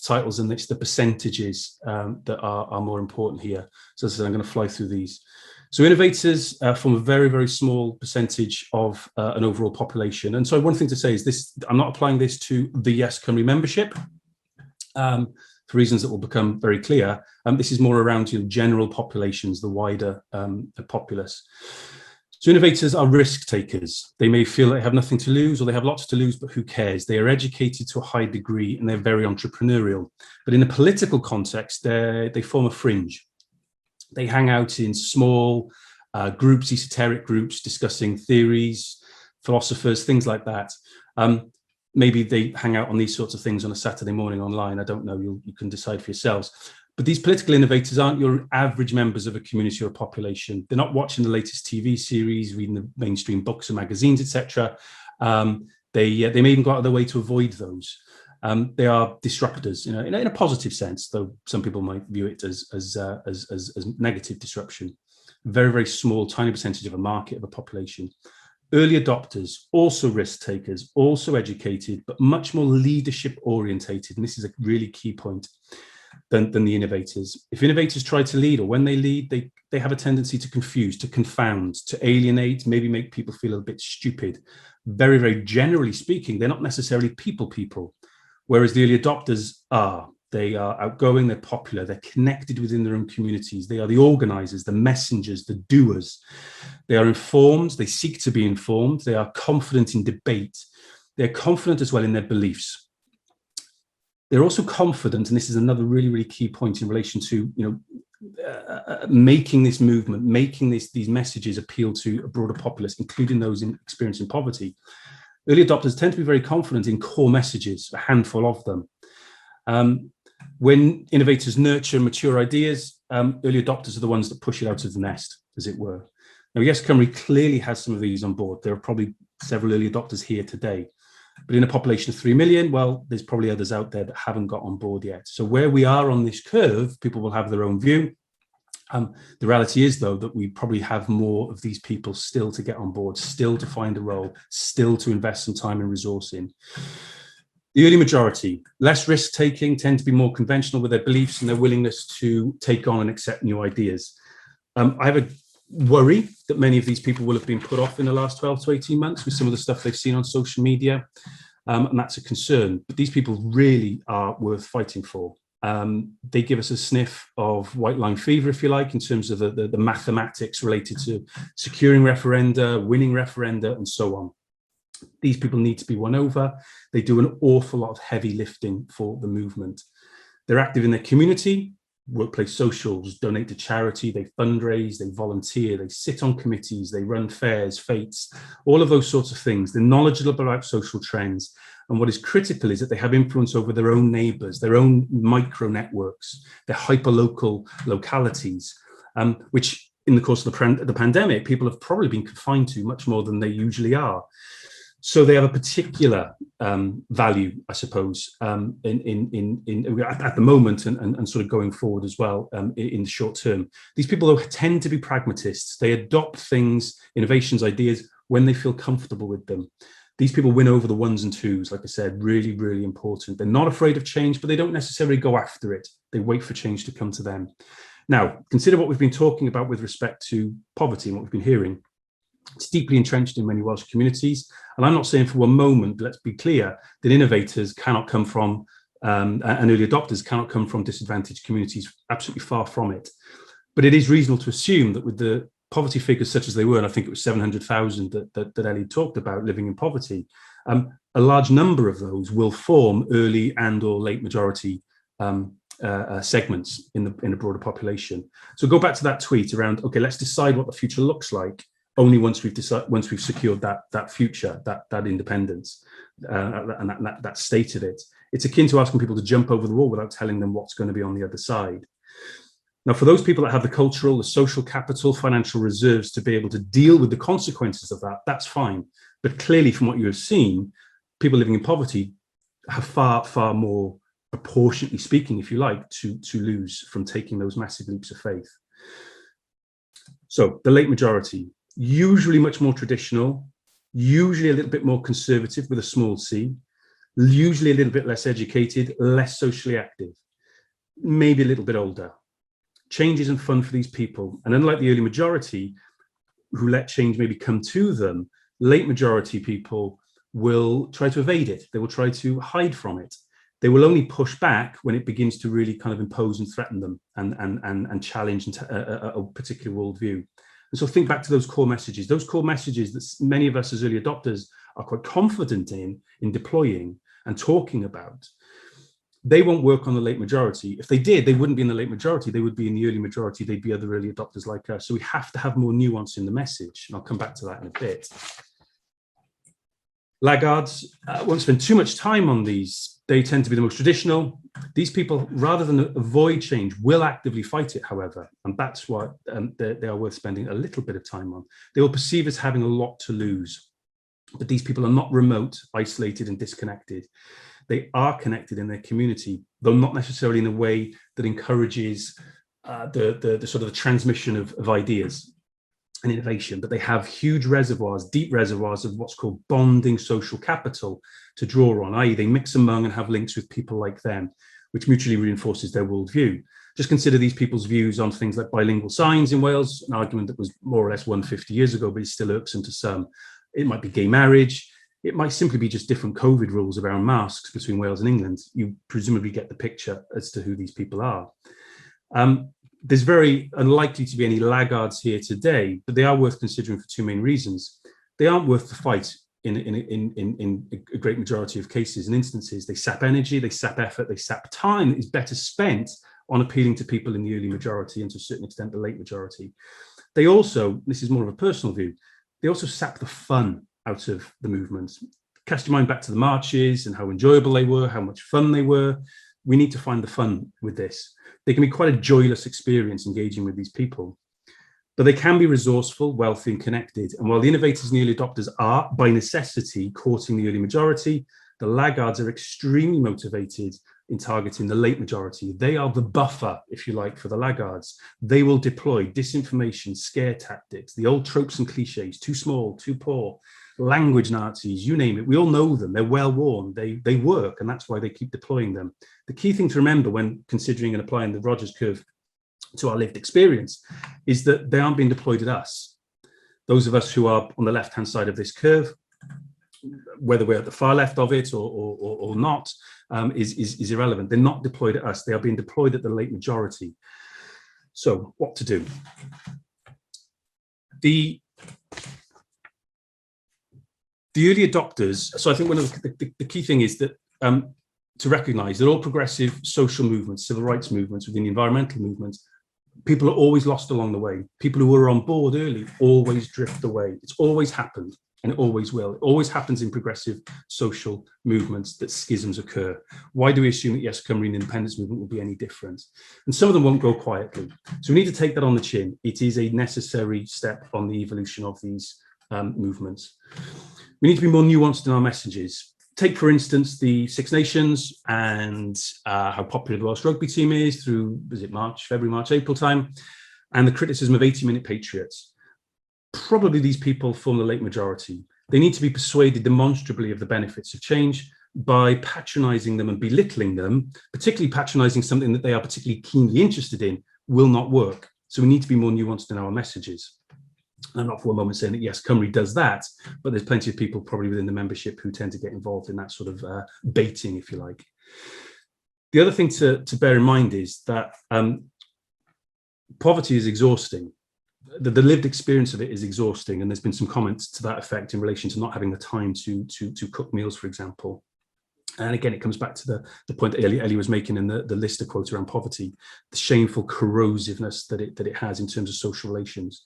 titles and it's the percentages that are more important here. So as I said, I'm going to fly through these. So innovators form a very, very small percentage of an overall population. And so one thing to say is this: I'm not applying this to the Yes Cymru membership for reasons that will become very clear. This is more around general populations, the wider populace. So innovators are risk takers. They may feel they have nothing to lose, or they have lots to lose, but who cares? They are educated to a high degree and they're very entrepreneurial. But in a political context, they form a fringe. They hang out in small groups, esoteric groups, discussing theories, philosophers, things like that. Maybe they hang out on these sorts of things on a Saturday morning online. I don't know, you can decide for yourselves. But these political innovators aren't your average members of a community or a population. They're not watching the latest TV series, reading the mainstream books and magazines, etc. They may even go out of their way to avoid those. They are disruptors, in a positive sense, though some people might view it as negative disruption. Very, very small, tiny percentage of a market, of a population. Early adopters, also risk takers, also educated, but much more leadership orientated. And this is a really key point than the innovators. If innovators try to lead, or when they lead, they have a tendency to confuse, to confound, to alienate, maybe make people feel a bit stupid. Very, very generally speaking, they're not necessarily people. Whereas the early adopters are. They are outgoing, they're popular, they're connected within their own communities. They are the organisers, the messengers, the doers. They are informed, they seek to be informed, they are confident in debate. They're confident as well in their beliefs. They're also confident, and this is another really, really key point in relation to making this movement, making these messages appeal to a broader populace, including those experiencing poverty. Early adopters tend to be very confident in core messages, a handful of them. When innovators nurture mature ideas, early adopters are the ones that push it out of the nest, as it were. Now, Yes Cymru clearly has some of these on board. There are probably several early adopters here today. But in a population of 3 million, well, there's probably others out there that haven't got on board yet. So where we are on this curve, people will have their own view. The reality is, though, that we probably have more of these people still to get on board, still to find a role, still to invest some time and resource in. The early majority, less risk-taking, tend to be more conventional with their beliefs and their willingness to take on and accept new ideas. I have a worry that many of these people will have been put off in the last 12 to 18 months with some of the stuff they've seen on social media, and that's a concern. But these people really are worth fighting for. They give us a sniff of white line fever, if you like, in terms of the mathematics related to securing referenda, winning referenda, and so on. These people need to be won over. They do an awful lot of heavy lifting for the movement. They're active in their community. workplace socials, donate to charity, they fundraise, they volunteer, they sit on committees, they run fairs, fetes, all of those sorts of things. They're knowledgeable about social trends. And what is critical is that they have influence over their own neighbours, their own micro networks, their hyperlocal localities, which in the course of the pandemic, people have probably been confined to much more than they usually are. So they have a particular value, I suppose, at the moment and sort of going forward as well in the short term. These people, though, tend to be pragmatists. They adopt things, innovations, ideas, when they feel comfortable with them. These people win over the ones and twos, like I said, really, really important. They're not afraid of change, but they don't necessarily go after it. They wait for change to come to them. Now, consider what we've been talking about with respect to poverty and what we've been hearing. It's deeply entrenched in many Welsh communities. And I'm not saying for one moment, but let's be clear, that innovators cannot come from, and early adopters cannot come from disadvantaged communities, absolutely far from it. But it is reasonable to assume that with the poverty figures such as they were, and I think it was 700,000 that Ellie talked about living in poverty, a large number of those will form early and or late majority segments in the broader population. So go back to that tweet around, okay, let's decide what the future looks like only once we've secured that future, that independence, and that state of it. It's akin to asking people to jump over the wall without telling them what's going to be on the other side. Now, for those people that have the cultural, the social capital, financial reserves to be able to deal with the consequences of that, that's fine. But clearly, from what you have seen, people living in poverty have far, far more, proportionately speaking, if you like, to lose from taking those massive leaps of faith. So the late majority, usually much more traditional, usually a little bit more conservative with a small c, usually a little bit less educated, less socially active, maybe a little bit older. Change isn't fun for these people. And unlike the early majority, who let change maybe come to them, late majority people will try to evade it. They will try to hide from it. They will only push back when it begins to really kind of impose and threaten them and challenge a particular worldview. And so think back to those core messages that many of us as early adopters are quite confident in deploying and talking about. They won't work on the late majority. If they did, they wouldn't be in the late majority. They would be in the early majority. They'd be other early adopters like us. So we have to have more nuance in the message. And I'll come back to that in a bit. Laggards, won't spend too much time on these. They tend to be the most traditional. These people, rather than avoid change, will actively fight it, however. And that's what they are worth spending a little bit of time on. They will perceive as having a lot to lose. But these people are not remote, isolated and disconnected. They are connected in their community, though not necessarily in a way that encourages the sort of the transmission of ideas and innovation, but they have huge reservoirs, deep reservoirs of what's called bonding social capital to draw on, i.e. they mix among and have links with people like them, which mutually reinforces their worldview. Just consider these people's views on things like bilingual signs in Wales, an argument that was more or less 150 years ago, but is still irksome to some. It might be gay marriage. It might simply be just different COVID rules around masks between Wales and England. You presumably get the picture as to who these people are. There's very unlikely to be any laggards here today, but they are worth considering for two main reasons. They aren't worth the fight in a great majority of cases and instances. They sap energy, they sap effort, they sap time that is better spent on appealing to people in the early majority and to a certain extent the late majority. They also, this is more of a personal view, they also sap the fun out of the movement. Cast your mind back to the marches and how enjoyable they were, how much fun they were. We need to find the fun with this. They can be quite a joyless experience engaging with these people, but they can be resourceful, wealthy and connected. And while the innovators and the early adopters are, by necessity, courting the early majority, the laggards are extremely motivated in targeting the late majority. They are the buffer, if you like, for the laggards. They will deploy disinformation, scare tactics, the old tropes and cliches, too small, too poor, language Nazis, you name it. We all know them. They're well worn. They work, and that's why they keep deploying them. The key thing to remember when considering and applying the Rogers curve to our lived experience is that they aren't being deployed at us. Those of us who are on the left-hand side of this curve, whether we're at the far left of it or not, is irrelevant. They're not deployed at us. They are being deployed at the late majority. So what to do? The early adopters, so I think one of the key thing is that to recognise that all progressive social movements, civil rights movements, within the environmental movements, people are always lost along the way. People who were on board early always drift away. It's always happened, and it always will. It always happens in progressive social movements that schisms occur. Why do we assume that Yes Cymru and the independence movement will be any different? And some of them won't go quietly. So we need to take that on the chin. It is a necessary step on the evolution of these movements. We need to be more nuanced in our messages. Take, for instance, the Six Nations and how popular the Welsh rugby team is through, was it February, March, April time, and the criticism of 80-minute patriots. Probably these people form the late majority. They need to be persuaded demonstrably of the benefits of change by patronising them and belittling them, particularly patronising something that they are particularly keenly interested in, will not work. So we need to be more nuanced in our messages. I'm not for a moment saying that Yes Cymru does that, but there's plenty of people probably within the membership who tend to get involved in that sort of baiting, if you like. The other thing to bear in mind is that poverty is exhausting. The lived experience of it is exhausting, and there's been some comments to that effect in relation to not having the time to cook meals, for example. And again, it comes back to the point that Ellie was making in the Lister quote around poverty, the shameful corrosiveness that it has in terms of social relations.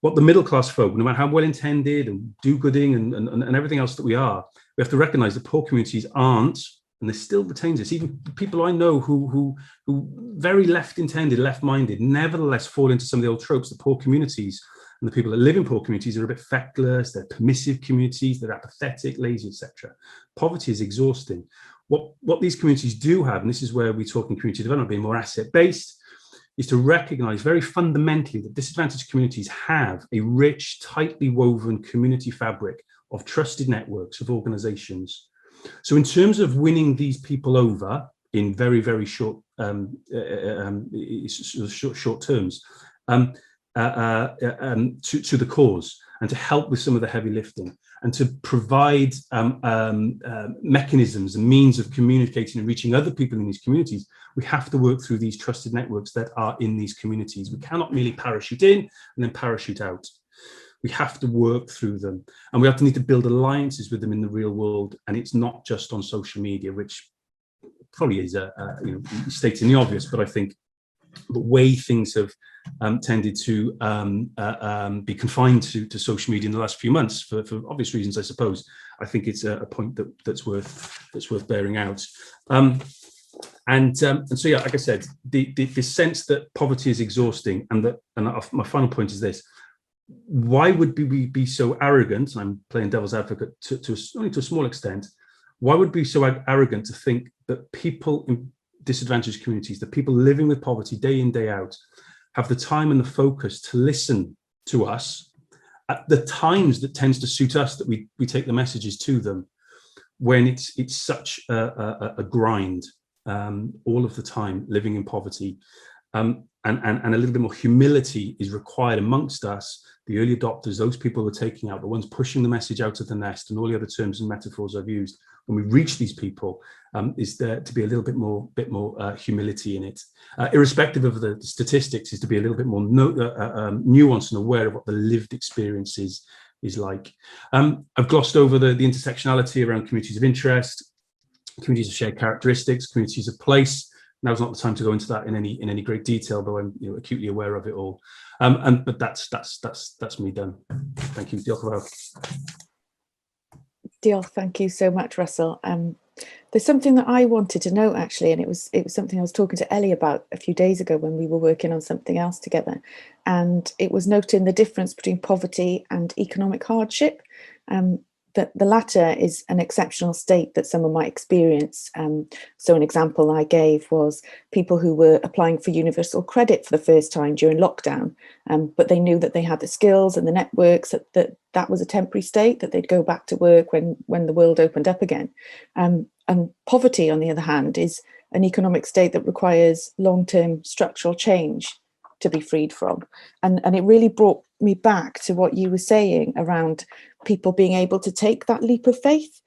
What the middle class folk, no matter how well intended and do-gooding and everything else that we are, we have to recognise that poor communities aren't, and this still retains this. Even people I know who very left-intended, left-minded, nevertheless fall into some of the old tropes that poor communities and the people that live in poor communities are a bit feckless, they're permissive communities, they're apathetic, lazy, etc. Poverty is exhausting. What these communities do have, and this is where we talk in community development being more asset-based, is to recognise very fundamentally that disadvantaged communities have a rich, tightly woven community fabric of trusted networks of organisations. So in terms of winning these people over in very, very short short terms to the cause, and to help with some of the heavy lifting, and to provide mechanisms and means of communicating and reaching other people in these communities, we have to work through these trusted networks that are in these communities. We cannot merely parachute in and then parachute out. We have to work through them, and we have to need to build alliances with them in the real world. And it's not just on social media, which probably is stating the obvious, but I think the way things have tended to be confined to social media in the last few months, for obvious reasons, I suppose, I think it's a point that's worth bearing out. And so, yeah, like I said, the sense that poverty is exhausting, and my final point is this: why would we be so arrogant? And I'm playing devil's advocate only to a small extent. Why would we be so arrogant to think that people in disadvantaged communities, the people living with poverty day in, day out, have the time and the focus to listen to us at the times that tends to suit us, that we take the messages to them, when it's such a grind all of the time, living in poverty, and a little bit more humility is required amongst us, the early adopters, those people who are taking out, the ones pushing the message out of the nest, and all the other terms and metaphors I've used. When we reach these people, is there to be a little bit more humility in it, irrespective of the statistics, is to be a little bit more nuanced and aware of what the lived experience is like. I've glossed over the intersectionality around communities of interest, communities of shared characteristics, communities of place. Now's not the time to go into that in any great detail, though I'm acutely aware of it all. But that's me done. Thank you. Diolch yn fawr. Diolch, thank you so much, Russell. There's something that I wanted to note, actually, and it was something I was talking to Ellie about a few days ago when we were working on something else together, and it was noting the difference between poverty and economic hardship. That the latter is an exceptional state that someone might experience. So an example I gave was people who were applying for universal credit for the first time during lockdown, but they knew that they had the skills and the networks, that was a temporary state, that they'd go back to work when the world opened up again. And poverty, on the other hand, is an economic state that requires long-term structural change to be freed from. And it really brought me back to what you were saying around people being able to take that leap of faith.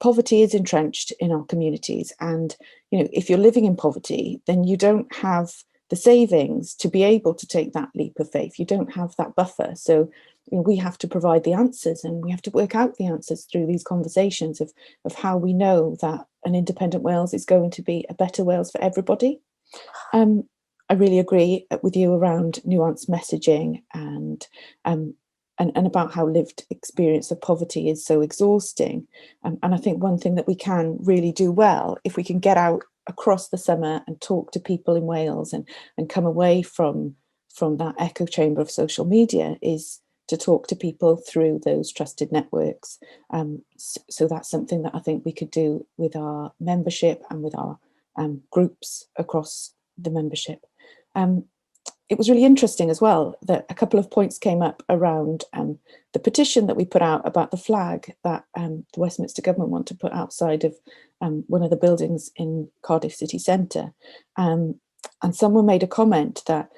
Poverty is entrenched in our communities, and if you're living in poverty, then you don't have the savings to be able to take that leap of faith. You don't have that buffer. So we have to provide the answers, and we have to work out the answers through these conversations of how we know that an independent Wales is going to be a better Wales for everybody. I really agree with you around nuanced messaging and about how lived experience of poverty is so exhausting. And I think one thing that we can really do well, if we can get out across the summer and talk to people in Wales and come away from that echo chamber of social media, is to talk to people through those trusted networks. So that's something that I think we could do with our membership and with our groups across the membership. It was really interesting as well that a couple of points came up around the petition that we put out about the flag that the Westminster government want to put outside of one of the buildings in Cardiff city centre. And someone made a comment that,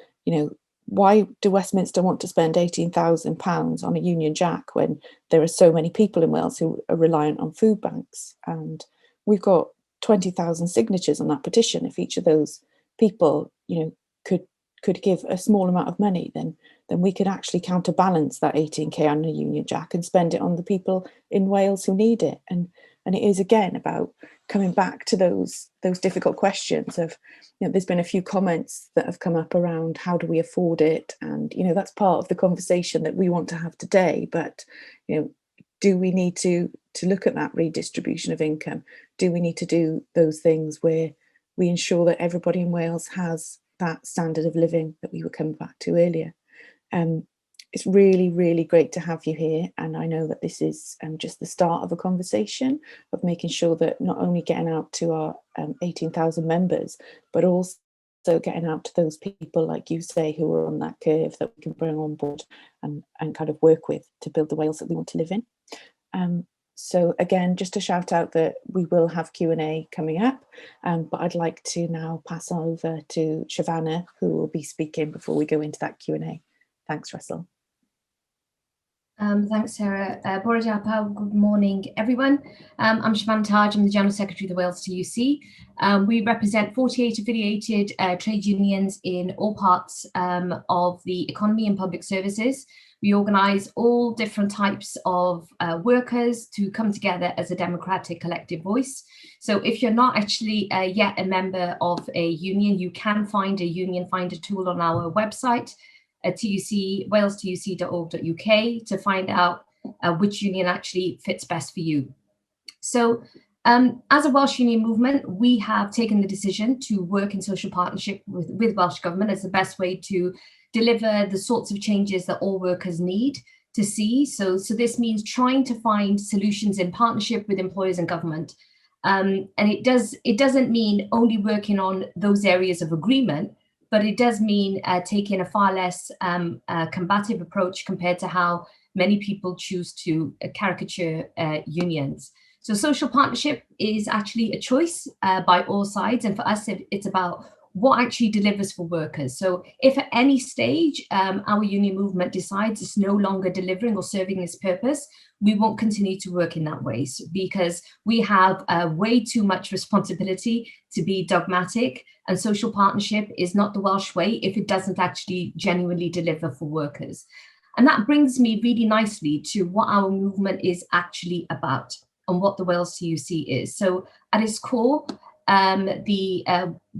why do Westminster want to spend £18,000 on a Union Jack when there are so many people in Wales who are reliant on food banks? And we've got 20,000 signatures on that petition. If each of those people, could give a small amount of money, then we could actually counterbalance that 18k on a Union Jack and spend it on the people in Wales who need it. And it is again about coming back to those difficult questions of, there's been a few comments that have come up around how do we afford it, and that's part of the conversation that we want to have today. But do we need to look at that redistribution of income? Do we need to do those things where we ensure that everybody in Wales has that standard of living that we were coming back to earlier? It's really, really great to have you here. And I know that this is just the start of a conversation of making sure that not only getting out to our 18,000 members, but also getting out to those people, like you say, who are on that curve that we can bring on board and kind of work with to build the Wales that we want to live in. So again, just a shout out that we will have Q&A coming up, but I'd like to now pass over to Shavanah, who will be speaking before we go into that Q&A. Thanks, Russell. Thanks, Sarah. Bore diapa, good morning, everyone. I'm Shavanah Taj. I'm the General Secretary of the Wales TUC. We represent 48 affiliated trade unions in all parts of the economy and public services. We organise all different types of workers to come together as a democratic collective voice. So if you're not actually yet a member of a union, you can find a union finder tool on our website at walestuc.org.uk to find out which union actually fits best for you. So as a Welsh union movement, we have taken the decision to work in social partnership with Welsh Government as the best way to deliver the sorts of changes that all workers need to see. So this means trying to find solutions in partnership with employers and government. And it doesn't mean only working on those areas of agreement, but it does mean taking a far less combative approach compared to how many people choose to caricature unions. So social partnership is actually a choice by all sides. And for us, it's about what actually delivers for workers. So if at any stage our union movement decides it's no longer delivering or serving its purpose, we won't continue to work in that way, because we have way too much responsibility to be dogmatic, and social partnership is not the Welsh way if it doesn't actually genuinely deliver for workers. And that brings me really nicely to what our movement is actually about and what the Wales TUC is. So at its core, the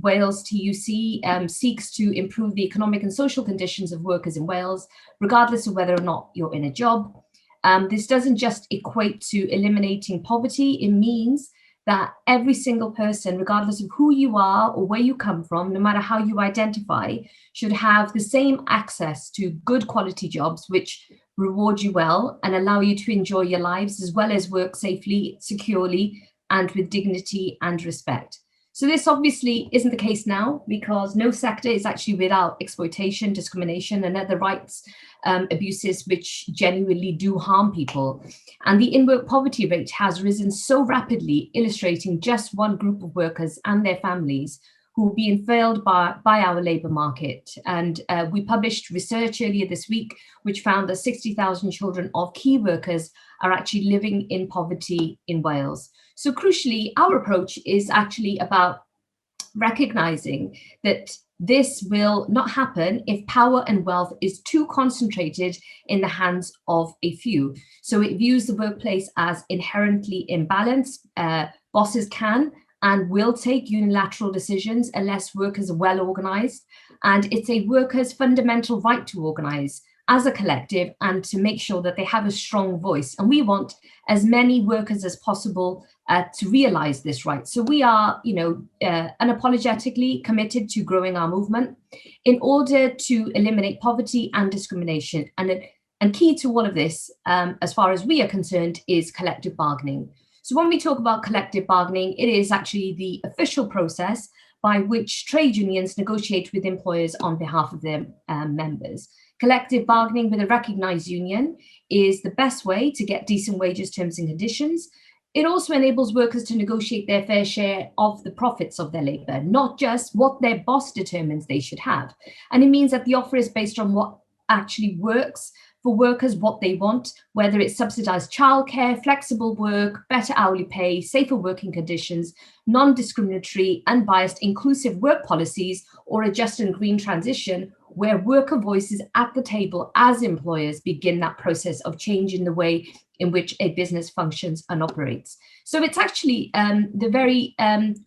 Wales TUC seeks to improve the economic and social conditions of workers in Wales, regardless of whether or not you're in a job. This doesn't just equate to eliminating poverty. It means that every single person, regardless of who you are or where you come from, no matter how you identify, should have the same access to good quality jobs, which reward you well and allow you to enjoy your lives, as well as work safely, securely, and with dignity and respect. So this obviously isn't the case now, because no sector is actually without exploitation, discrimination, and other rights abuses which genuinely do harm people. And the in-work poverty rate has risen so rapidly, illustrating just one group of workers and their families who are being failed by our labour market. And we published research earlier this week, which found that 60,000 children of key workers are actually living in poverty in Wales. So crucially, our approach is actually about recognising that This will not happen if power and wealth is too concentrated in the hands of a few. So it views the workplace as inherently imbalanced. Bosses can and will take unilateral decisions unless workers are well organized. And it's a worker's fundamental right to organize as a collective and to make sure that they have a strong voice. And we want as many workers as possible to realize this right. So we are, unapologetically committed to growing our movement in order to eliminate poverty and discrimination. And key to all of this, as far as we are concerned, is collective bargaining. So when we talk about collective bargaining, it is actually the official process by which trade unions negotiate with employers on behalf of their members. Collective bargaining with a recognised union is the best way to get decent wages, terms and conditions. It also enables workers to negotiate their fair share of the profits of their labour, not just what their boss determines they should have. And it means that the offer is based on what actually works for workers, what they want, whether it's subsidised childcare, flexible work, better hourly pay, safer working conditions, non-discriminatory, unbiased, inclusive work policies, or a just and green transition, where worker voices at the table as employers begin that process of changing the way in which a business functions and operates. So it's actually the very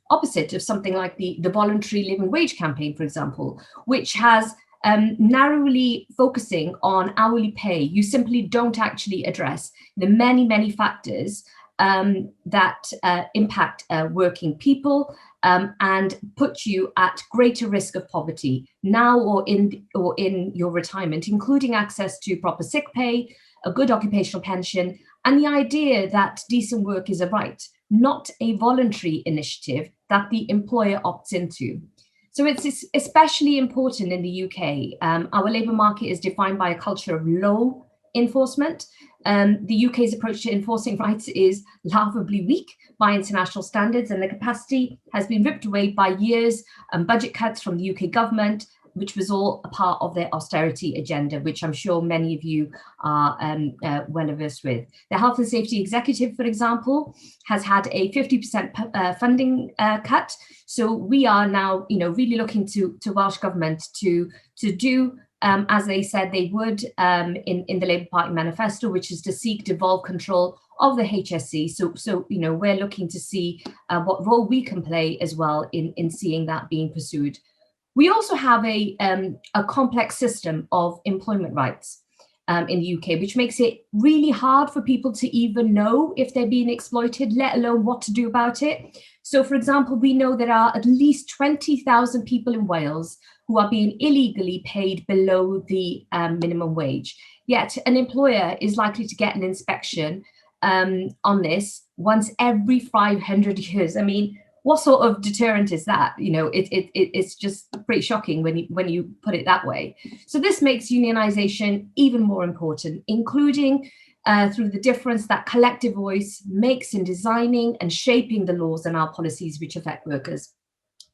opposite of something like the voluntary living wage campaign, for example, which has narrowly focusing on hourly pay. You simply don't actually address the many, many factors that impact working people and put you at greater risk of poverty now or in your retirement, including access to proper sick pay, a good occupational pension, and the idea that decent work is a right, not a voluntary initiative that the employer opts into. So it's especially important in the UK. Our labour market is defined by a culture of low enforcement. The UK's approach to enforcing rights is laughably weak by international standards, and the capacity has been ripped away by years and budget cuts from the UK government, which was all a part of their austerity agenda, which I'm sure many of you are well versed with. The Health and Safety Executive, for example, has had a 50% funding cut. So we are now, really looking to Welsh Government to do as they said they would in the Labour Party manifesto, which is to seek devolved control of the HSE. So we're looking to see what role we can play as well in seeing that being pursued. We also have a complex system of employment rights in the UK, which makes it really hard for people to even know if they're being exploited, let alone what to do about it. So, for example, we know there are at least 20,000 people in Wales who are being illegally paid below the minimum wage. Yet an employer is likely to get an inspection on this once every 500 years. I mean, what sort of deterrent is that? It's just pretty shocking when you put it that way. So this makes unionisation even more important, including through the difference that collective voice makes in designing and shaping the laws and our policies which affect workers.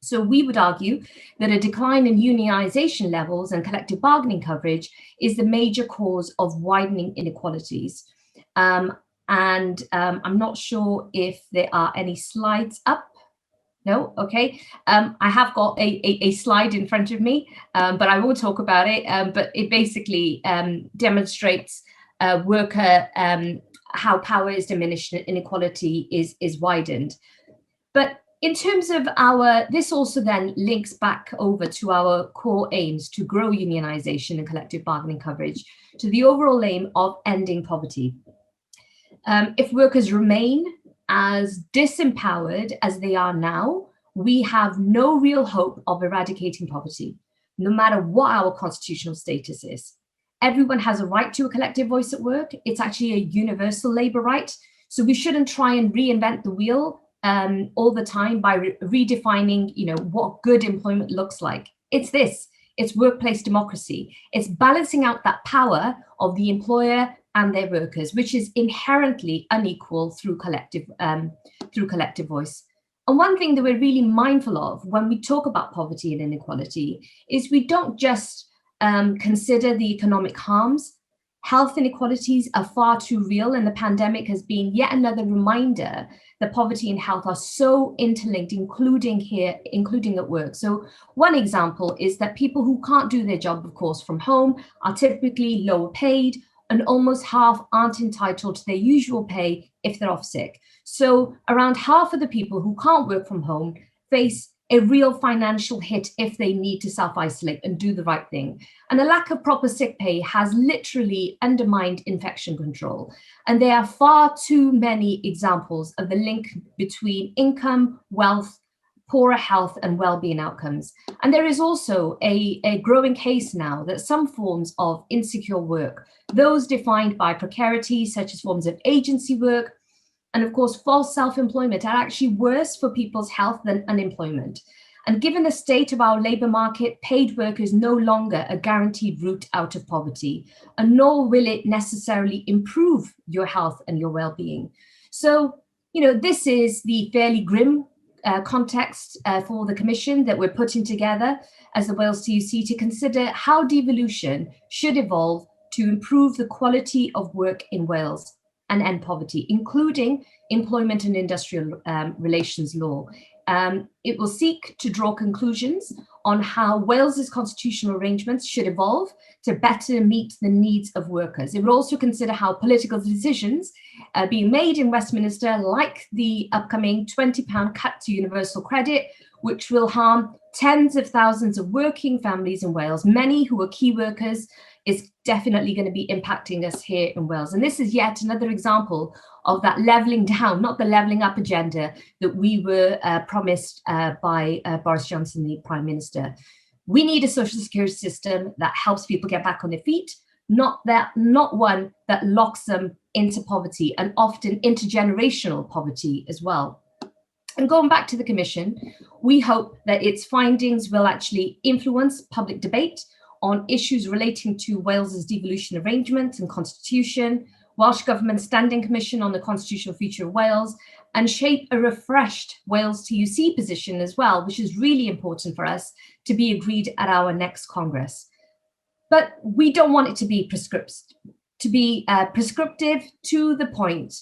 So we would argue that a decline in unionisation levels and collective bargaining coverage is the major cause of widening inequalities. I'm not sure if there are any slides up. No, okay. I have got a slide in front of me, but I won't talk about it. But it basically demonstrates worker how power is diminished and inequality is widened. But in terms of this also then links back over to our core aims to grow unionisation and collective bargaining coverage, to the overall aim of ending poverty. If workers remain as disempowered as they are now, we have no real hope of eradicating poverty, no matter what our constitutional status is. Everyone has a right to a collective voice at work. It's actually a universal labour right. So we shouldn't try and reinvent the wheel all the time by redefining, what good employment looks like. It's workplace democracy. It's balancing out that power of the employer and their workers, which is inherently unequal through collective voice. And one thing that we're really mindful of when we talk about poverty and inequality is we don't just consider the economic harms. Health inequalities are far too real, and the pandemic has been yet another reminder that poverty and health are so interlinked, including at work. So one example is that people who can't do their job, of course, from home are typically lower paid, and almost half aren't entitled to their usual pay if they're off sick. So around half of the people who can't work from home face a real financial hit if they need to self-isolate and do the right thing. And the lack of proper sick pay has literally undermined infection control. And there are far too many examples of the link between income, wealth, poorer health and well-being outcomes. And there is also a growing case now that some forms of insecure work, those defined by precarity, such as forms of agency work, and of course, false self-employment, are actually worse for people's health than unemployment. And given the state of our labour market, paid work is no longer a guaranteed route out of poverty, and nor will it necessarily improve your health and your well-being. So, this is the fairly grim context for the Commission that we're putting together as the Wales TUC to consider how devolution should evolve to improve the quality of work in Wales and end poverty, including employment and industrial relations law. It will seek to draw conclusions on how Wales's constitutional arrangements should evolve to better meet the needs of workers. It will also consider how political decisions being made in Westminster, like the upcoming £20 cut to universal credit, which will harm tens of thousands of working families in Wales, many who are key workers, is definitely going to be impacting us here in Wales. And this is yet another example of that levelling down, not the levelling up agenda that we were promised by Boris Johnson, the Prime Minister. We need a social security system that helps people get back on their feet, not one that locks them into poverty, and often intergenerational poverty as well. And going back to the Commission, we hope that its findings will actually influence public debate on issues relating to Wales's devolution arrangements and constitution, Welsh Government Standing Commission on the Constitutional Future of Wales, and shape a refreshed Wales TUC position as well, which is really important for us to be agreed at our next Congress. But we don't want it to be prescriptive to the point,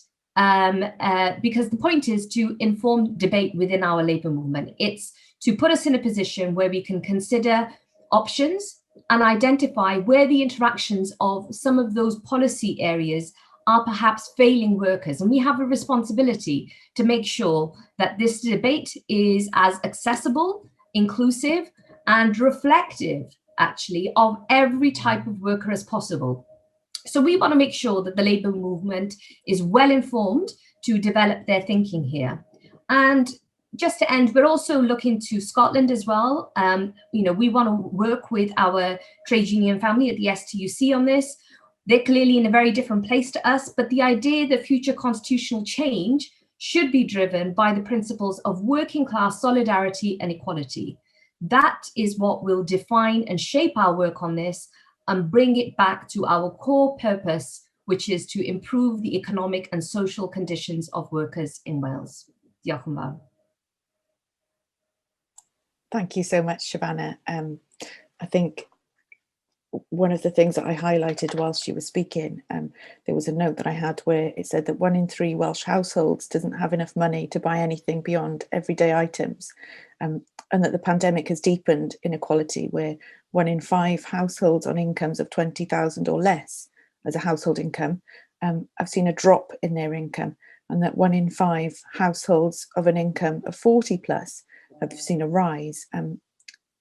because the point is to inform debate within our labour movement. It's to put us in a position where we can consider options and identify where the interactions of some of those policy areas are perhaps failing workers. And we have a responsibility to make sure that this debate is as accessible, inclusive, and reflective, actually, of every type of worker as possible. So we want to make sure that the labour movement is well informed to develop their thinking here. And just to end, we're also looking to Scotland as well. We want to work with our trade union family at the STUC on this. They're clearly in a very different place to us, but the idea that future constitutional change should be driven by the principles of working class solidarity and equality. That is what will define and shape our work on this and bring it back to our core purpose, which is to improve the economic and social conditions of workers in Wales. Diolch yn fawr. Thank you so much, Shavanah. I think one of the things that I highlighted whilst you were speaking, there was a note that I had where it said that 1 in 3 Welsh households doesn't have enough money to buy anything beyond everyday items, and that the pandemic has deepened inequality, where 1 in 5 households on incomes of 20,000 or less as a household income have seen a drop in their income, and that 1 in 5 households of an income of 40 plus have seen a rise. And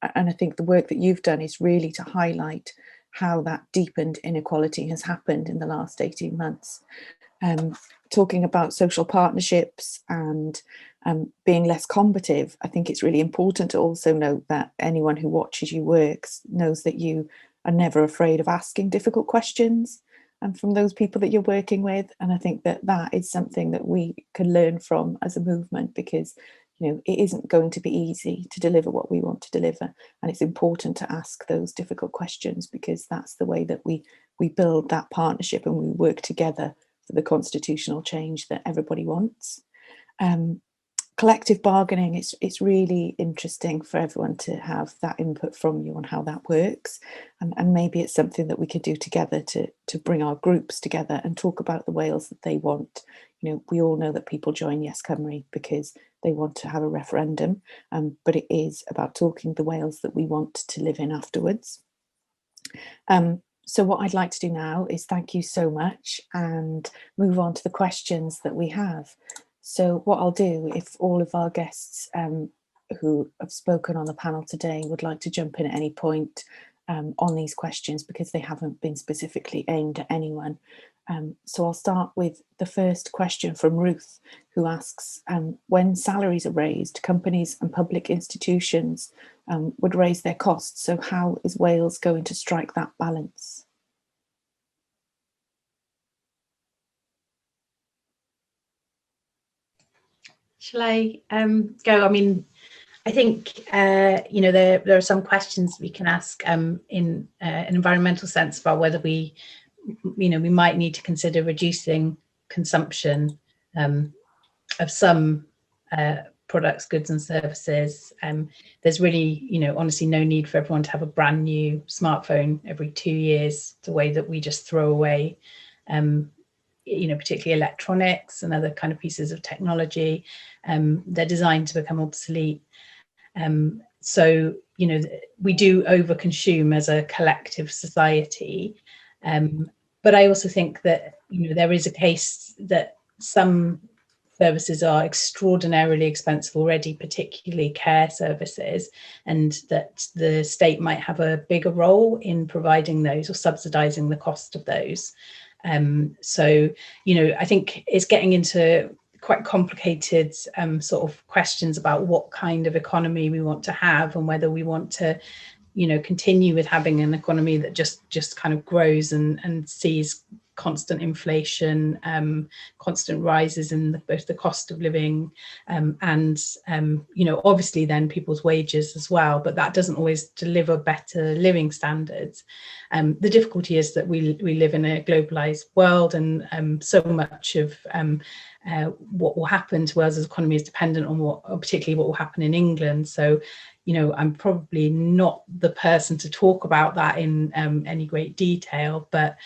I think the work that you've done is really to highlight how that deepened inequality has happened in the last 18 months. Talking about social partnerships and being less combative, I think it's really important to also note that anyone who watches you work knows that you are never afraid of asking difficult questions from those people that you're working with. And I think that that is something that we can learn from as a movement, because it isn't going to be easy to deliver what we want to deliver. And it's important to ask those difficult questions, because that's the way that we build that partnership and we work together for the constitutional change that everybody wants. collective bargaining, it's really interesting for everyone to have that input from you on how that works, and maybe it's something that we could do together to bring our groups together and talk about the Wales that they want. You know, we all know that people join Yes Cymru because they want to have a referendum, but it is about talking the Wales that we want to live in afterwards. So what I'd like to do now is thank you so much and move on to the questions that we have. So what I'll do, if all of our guests who have spoken on the panel today would like to jump in at any point on these questions, because they haven't been specifically aimed at anyone. So I'll start with the first question from Ruth, who asks, when salaries are raised, companies and public institutions would raise their costs. So how is Wales going to strike that balance? Shall I go? I mean, I think, you know, there are some questions we can ask in an environmental sense about whether we might need to consider reducing consumption of some products, goods and services. There's really, honestly no need for everyone to have a brand new smartphone every 2 years, the way that we just throw away, particularly electronics and other kind of pieces of technology. They're designed to become obsolete. So, we do overconsume as a collective society. But I also think that, there is a case that some services are extraordinarily expensive already, particularly care services, and that the state might have a bigger role in providing those or subsidising the cost of those. So, I think it's getting into quite complicated sort of questions about what kind of economy we want to have, and whether we want to, continue with having an economy that just kind of grows and sees constant inflation, constant rises in both the cost of living and obviously then people's wages as well, but that doesn't always deliver better living standards. The difficulty is that we live in a globalized world, and so much of what will happen to Wales' economy is dependent on particularly what will happen in England. So I'm probably not the person to talk about that in any great detail, but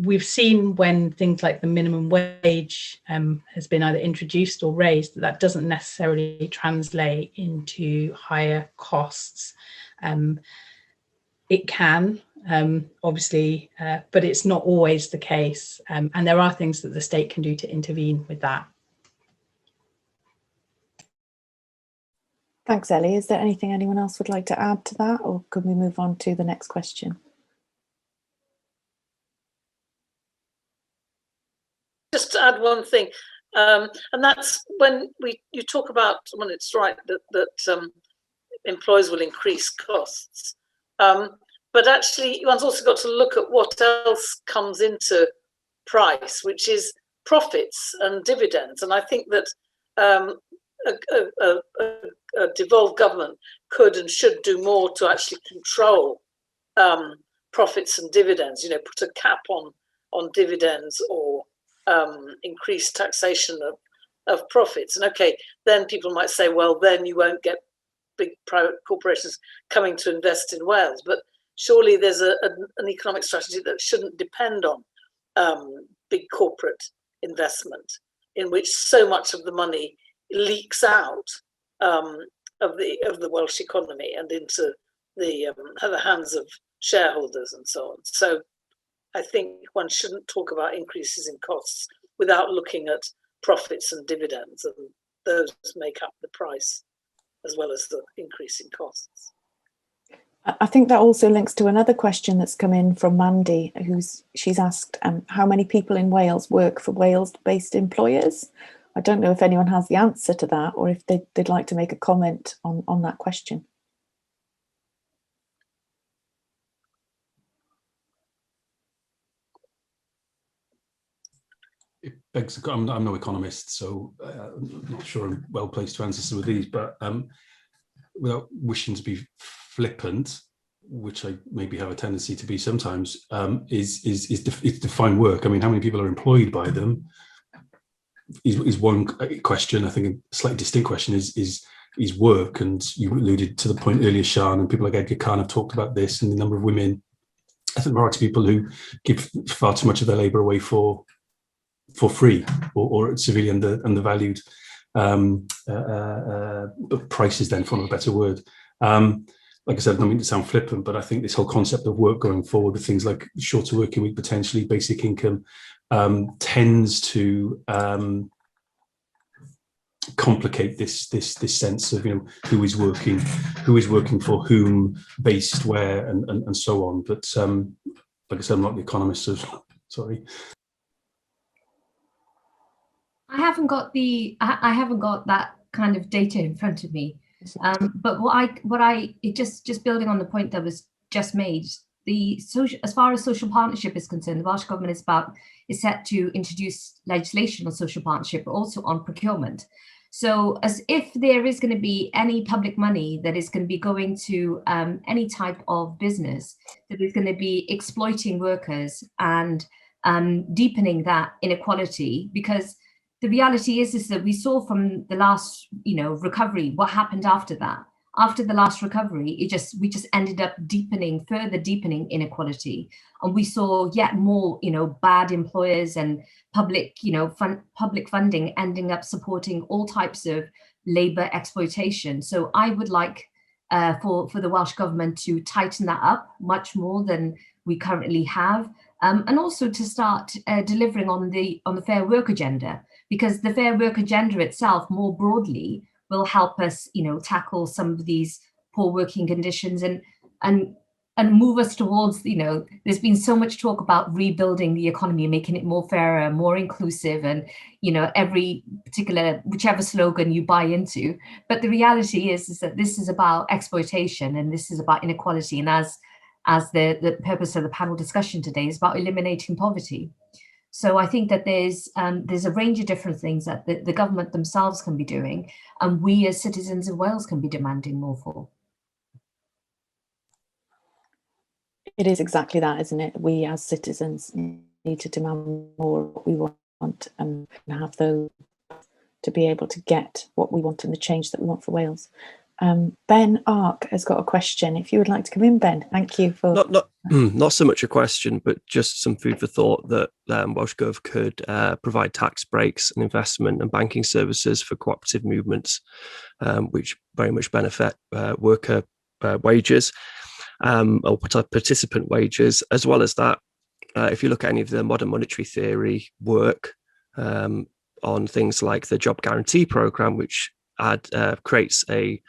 we've seen when things like the minimum wage has been either introduced or raised, that doesn't necessarily translate into higher costs. It can, obviously, but it's not always the case. And there are things that the state can do to intervene with that. Thanks, Ellie. Is there anything anyone else would like to add to that, or could we move on to the next question? Just to add one thing, and that's when you talk about when it's right that employers will increase costs, but actually one's also got to look at what else comes into price, which is profits and dividends. And I think that a devolved government could and should do more to actually control profits and dividends. Put a cap on dividends, or increased taxation of profits. And okay, then people might say, well, then you won't get big private corporations coming to invest in Wales. But surely there's an economic strategy that shouldn't depend on big corporate investment, in which so much of the money leaks out of the Welsh economy and into the hands of shareholders and so on. So I think one shouldn't talk about increases in costs without looking at profits and dividends, and those make up the price as well as the increase in costs. I think that also links to another question that's come in from Mandy, she's asked how many people in Wales work for Wales-based employers. I don't know if anyone has the answer to that, or if they'd like to make a comment on that question. It begs, I'm no economist, so I'm not sure I'm well placed to answer some of these, but without wishing to be flippant, which I maybe have a tendency to be sometimes, is define work. I mean, how many people are employed by them? one question. I think a slightly distinct question is work, and you alluded to the point earlier, Sian, and people like Edgar Khan have talked about this, and the number of women, I think, minority people who give far too much of their labour away for free or severely undervalued prices, then, for want of a better word. Like I said, I don't mean to sound flippant, but I think this whole concept of work going forward with things like shorter working week, potentially basic income, tends to complicate this sense of, who is working for whom, based where, and so on. But like I said, I'm not the economist, so sorry. I haven't got that kind of data in front of me. But just building on the point that was just made, as far as social partnership is concerned, the Welsh Government is set to introduce legislation on social partnership, but also on procurement. So as if there is going to be any public money that is going to be going to any type of business that is going to be exploiting workers and deepening that inequality, because the reality is that we saw from the last, recovery, what happened after that. After the last recovery, we just ended up further deepening inequality, and we saw yet more, bad employers and public funding ending up supporting all types of labour exploitation. So I would like for the Welsh Government to tighten that up much more than we currently have, and also to start delivering on the fair work agenda, because the fair work agenda itself, more broadly, will help us, tackle some of these poor working conditions and move us towards, there's been so much talk about rebuilding the economy, making it more fairer, more inclusive, and, every particular, whichever slogan you buy into. But the reality is that this is about exploitation, and this is about inequality. And as the purpose of the panel discussion today is about eliminating poverty. So I think that there's a range of different things that the government themselves can be doing, and we as citizens of Wales can be demanding more for. It is exactly that, isn't it? We as citizens need to demand more of what we want and have those to be able to get what we want and the change that we want for Wales. Ben Ark has got a question. If you would like to come in, Ben, thank you for... Not so much a question, but just some food for thought that Welsh Gov could provide tax breaks and investment and banking services for cooperative movements, which very much benefit worker wages or participant wages. As well as that, if you look at any of the modern monetary theory work on things like the job guarantee programme, which creates a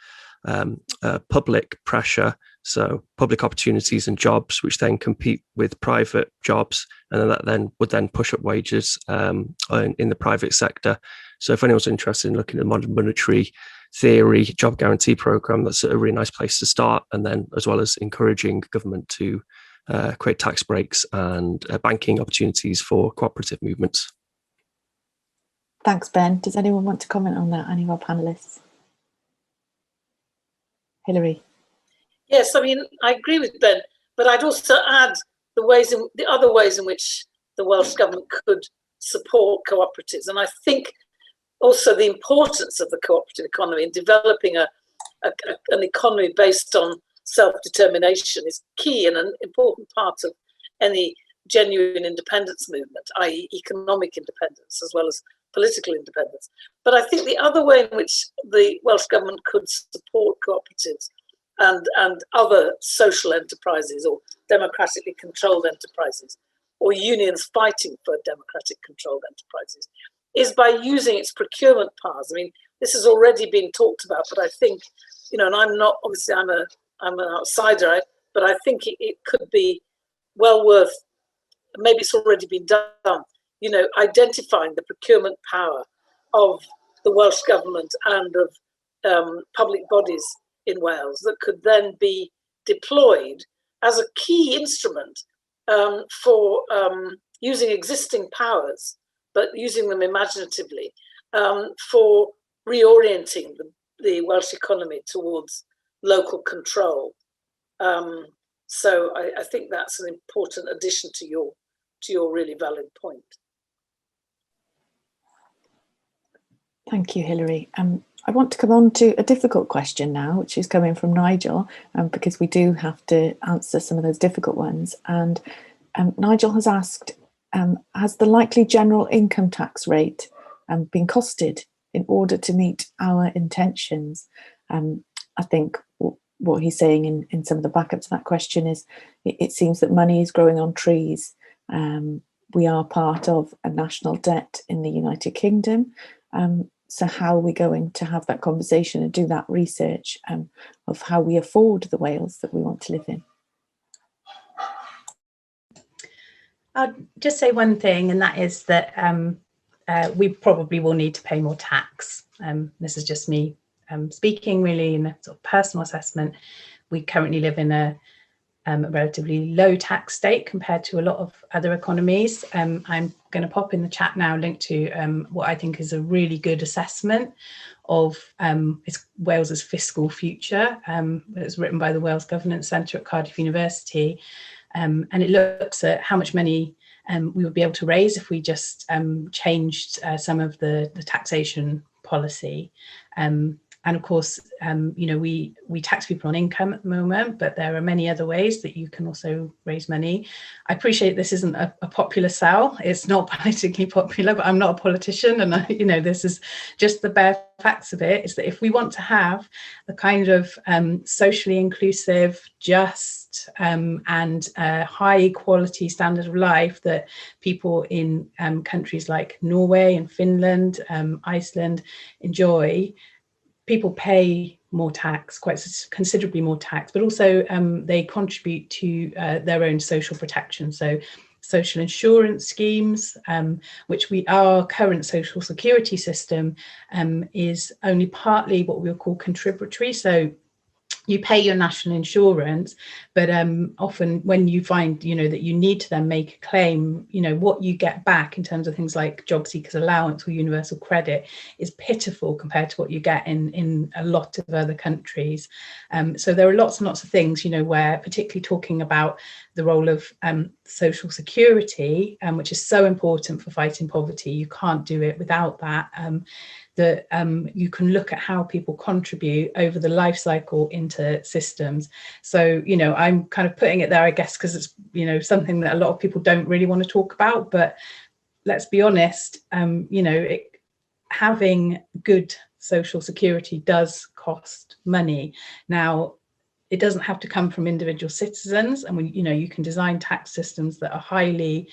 public pressure, so public opportunities and jobs, which then compete with private jobs, and that then would push up wages in the private sector. So if anyone's interested in looking at modern monetary theory, job guarantee programme, that's a really nice place to start. And then, as well as encouraging government to create tax breaks and banking opportunities for cooperative movements. Thanks, Ben. Does anyone want to comment on that? Any of our panellists? Hilary? Yes, I mean, I agree with Ben, but I'd also add the other ways in which the Welsh Government could support cooperatives. And I think also the importance of the cooperative economy in developing an economy based on self-determination is key and an important part of any genuine independence movement, i.e. economic independence as well as political independence. But I think the other way in which the Welsh Government could support cooperatives and other social enterprises or democratically controlled enterprises or unions fighting for democratic controlled enterprises is by using its procurement powers. I mean, this has already been talked about, but I think, and I'm not, obviously I'm an outsider, but I think it could be well worth, maybe it's already been done, identifying the procurement power of the Welsh Government and of public bodies in Wales that could then be deployed as a key instrument for using existing powers, but using them imaginatively for reorienting the Welsh economy towards local control. So I think that's an important addition to your really valid point. Thank you, Hilary. I want to come on to a difficult question now, which is coming from Nigel, because we do have to answer some of those difficult ones. And Nigel has asked, has the likely general income tax rate been costed in order to meet our intentions? I think what he's saying in some of the backup to that question is it seems that money is growing on trees. We are part of a national debt in the United Kingdom. So how are we going to have that conversation and do that research of how we afford the Wales that we want to live in? I'll just say one thing, and that is that we probably will need to pay more tax. This is just me speaking really in a sort of personal assessment. We currently live in a relatively low tax state compared to a lot of other economies. I'm going to pop in the chat now a link to what I think is a really good assessment of Wales's fiscal future. It was written by the Wales Governance Centre at Cardiff University, and it looks at how much money we would be able to raise if we just changed some of the taxation policy. And of course, we tax people on income at the moment, but there are many other ways that you can also raise money. I appreciate this isn't a popular sell. It's not politically popular, but I'm not a politician. And, this is just the bare facts of it, is that if we want to have the kind of socially inclusive, just and high quality standard of life that people in countries like Norway and Finland, Iceland enjoy, people pay more tax, quite considerably more tax, but also they contribute to their own social protection. So social insurance schemes, which our current social security system is only partly what we'll call contributory. So you pay your national insurance, but often when you find, that you need to then make a claim, what you get back in terms of things like job seekers allowance or universal credit is pitiful compared to what you get in a lot of other countries. So there are lots and lots of things, where particularly talking about the role of social security, which is so important for fighting poverty. You can't do it without that. That you can look at how people contribute over the life cycle into systems. So, I'm kind of putting it there, I guess, because it's, something that a lot of people don't really want to talk about. But let's be honest, having good social security does cost money. Now, it doesn't have to come from individual citizens, and you can design tax systems that are highly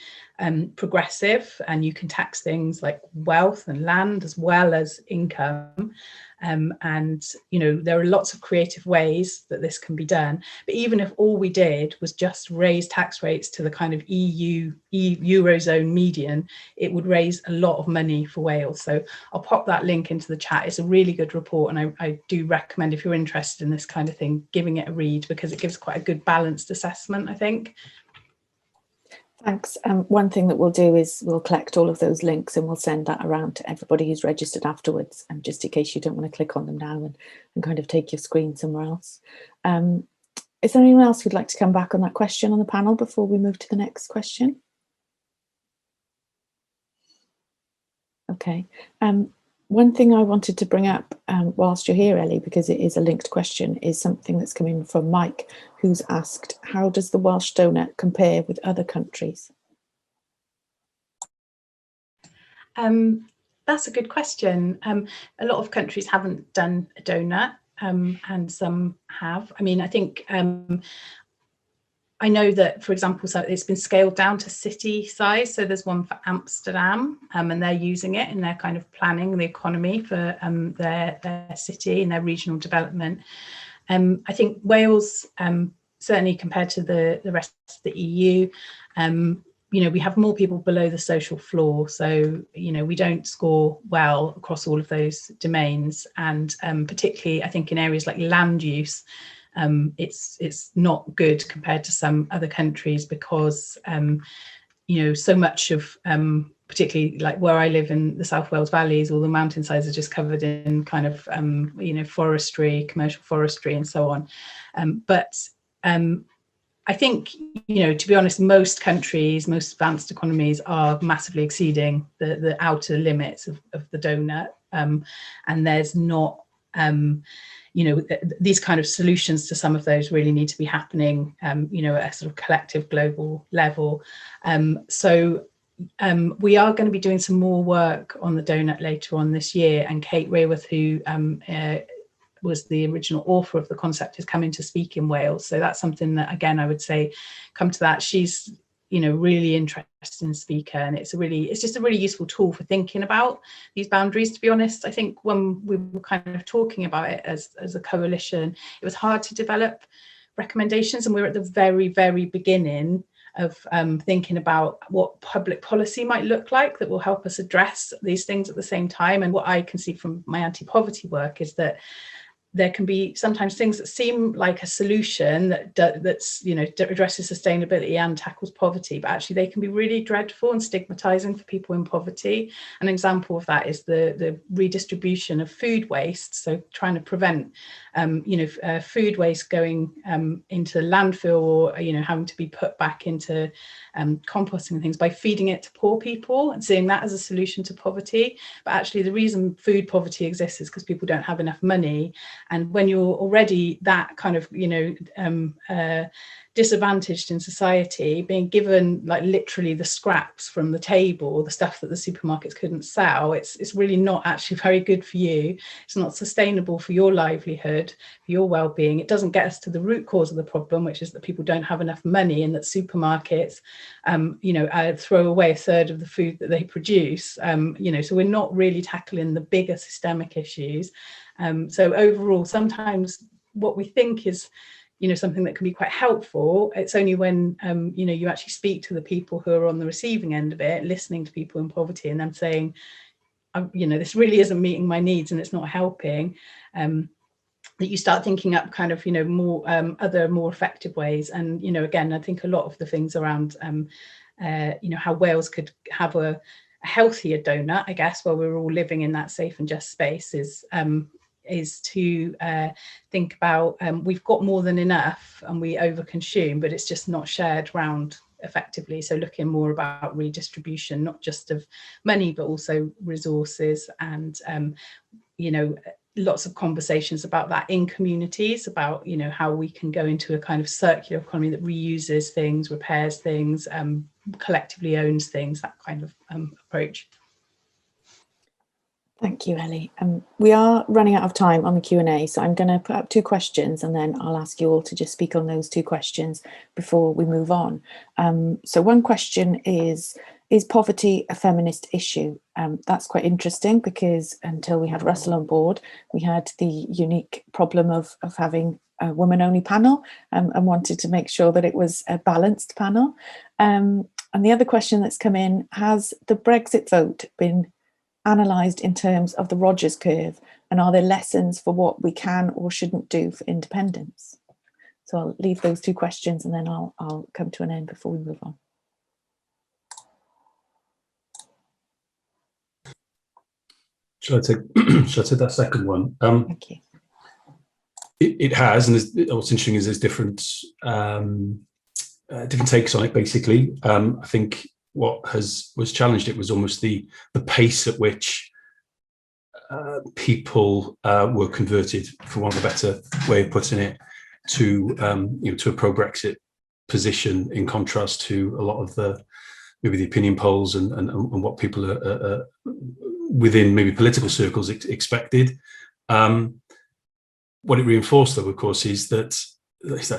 progressive, and you can tax things like wealth and land as well as income. And there are lots of creative ways that this can be done. But even if all we did was just raise tax rates to the kind of Eurozone median, it would raise a lot of money for Wales. So I'll pop that link into the chat. It's a really good report, and I do recommend, if you're interested in this kind of thing, giving it a read, because it gives quite a good balanced assessment, I think. Thanks. One thing that we'll do is we'll collect all of those links and we'll send that around to everybody who's registered afterwards, just in case you don't want to click on them now and kind of take your screen somewhere else. Is there anyone else who'd like to come back on that question on the panel before we move to the next question? Okay. One thing I wanted to bring up whilst you're here, Ellie, because it is a linked question, is something that's coming from Mike, who's asked, how does the Welsh donut compare with other countries? That's a good question. A lot of countries haven't done a donut, and some have. I mean, I think I know that, for example, so it's been scaled down to city size. So there's one for Amsterdam, and they're using it in their kind of planning the economy for their city and their regional development. I think Wales, certainly compared to the rest of the EU, we have more people below the social floor. So, we don't score well across all of those domains. And particularly, I think in areas like land use, it's not good compared to some other countries, because so much of particularly like where I live in the South Wales valleys, all the mountainsides are just covered in kind of forestry, commercial forestry and so on. But I think, to be honest, most countries, most advanced economies are massively exceeding the outer limits of the donut. And there's not, these kind of solutions to some of those really need to be happening, at a sort of collective global level. So we are going to be doing some more work on the donut later on this year. And Kate Raworth, who was the original author of the concept, is coming to speak in Wales. So that's something that, again, I would say, come to that. She's, really interesting speaker, and it's just a really useful tool for thinking about these boundaries. To be honest, I think when we were kind of talking about it as a coalition, it was hard to develop recommendations, and we're at the very, very beginning of thinking about what public policy might look like that will help us address these things at the same time. And what I can see from my anti-poverty work is that there can be sometimes things that seem like a solution that's addresses sustainability and tackles poverty, but actually they can be really dreadful and stigmatizing for people in poverty. An example of that is the redistribution of food waste. So trying to prevent food waste going into landfill, or having to be put back into composting and things, by feeding it to poor people and seeing that as a solution to poverty. But actually the reason food poverty exists is because people don't have enough money. And when you're already that kind of, disadvantaged in society, being given like literally the scraps from the table, the stuff that the supermarkets couldn't sell, it's really not actually very good for you. It's not sustainable for your livelihood, for your well-being. It doesn't get us to the root cause of the problem, which is that people don't have enough money, and that supermarkets, throw away a third of the food that they produce. So we're not really tackling the bigger systemic issues. So overall, sometimes what we think is, something that can be quite helpful, it's only when, you actually speak to the people who are on the receiving end of it, listening to people in poverty and them saying, this really isn't meeting my needs and it's not helping, that you start thinking up kind of, more other more effective ways. And, again, I think a lot of the things around, how Wales could have a healthier donut, I guess, where we're all living in that safe and just space, is to think about, we've got more than enough and we overconsume, but it's just not shared around effectively. So looking more about redistribution, not just of money, but also resources, and lots of conversations about that in communities, about how we can go into a kind of circular economy that reuses things, repairs things, collectively owns things, that kind of approach. Thank you, Ellie. We are running out of time on the Q&A, so I'm going to put up 2 questions and then I'll ask you all to just speak on those 2 questions before we move on. So one question is poverty a feminist issue? That's quite interesting, because until we had Russell on board, we had the unique problem of having a woman-only panel, and wanted to make sure that it was a balanced panel. And the other question that's come in, has the Brexit vote been analysed in terms of the Rogers curve, and are there lessons for what we can or shouldn't do for independence? So I'll leave those 2 questions and then I'll come to an end before we move on. Shall I take that second one? Thank you. It has, and what's interesting is there's different takes on it. Basically, I think what was challenged it was almost the pace at which people were converted, for want of a better way of putting it, to a pro-Brexit position, in contrast to a lot of maybe the opinion polls and what people are within maybe political circles expected. What it reinforced, though, of course, is that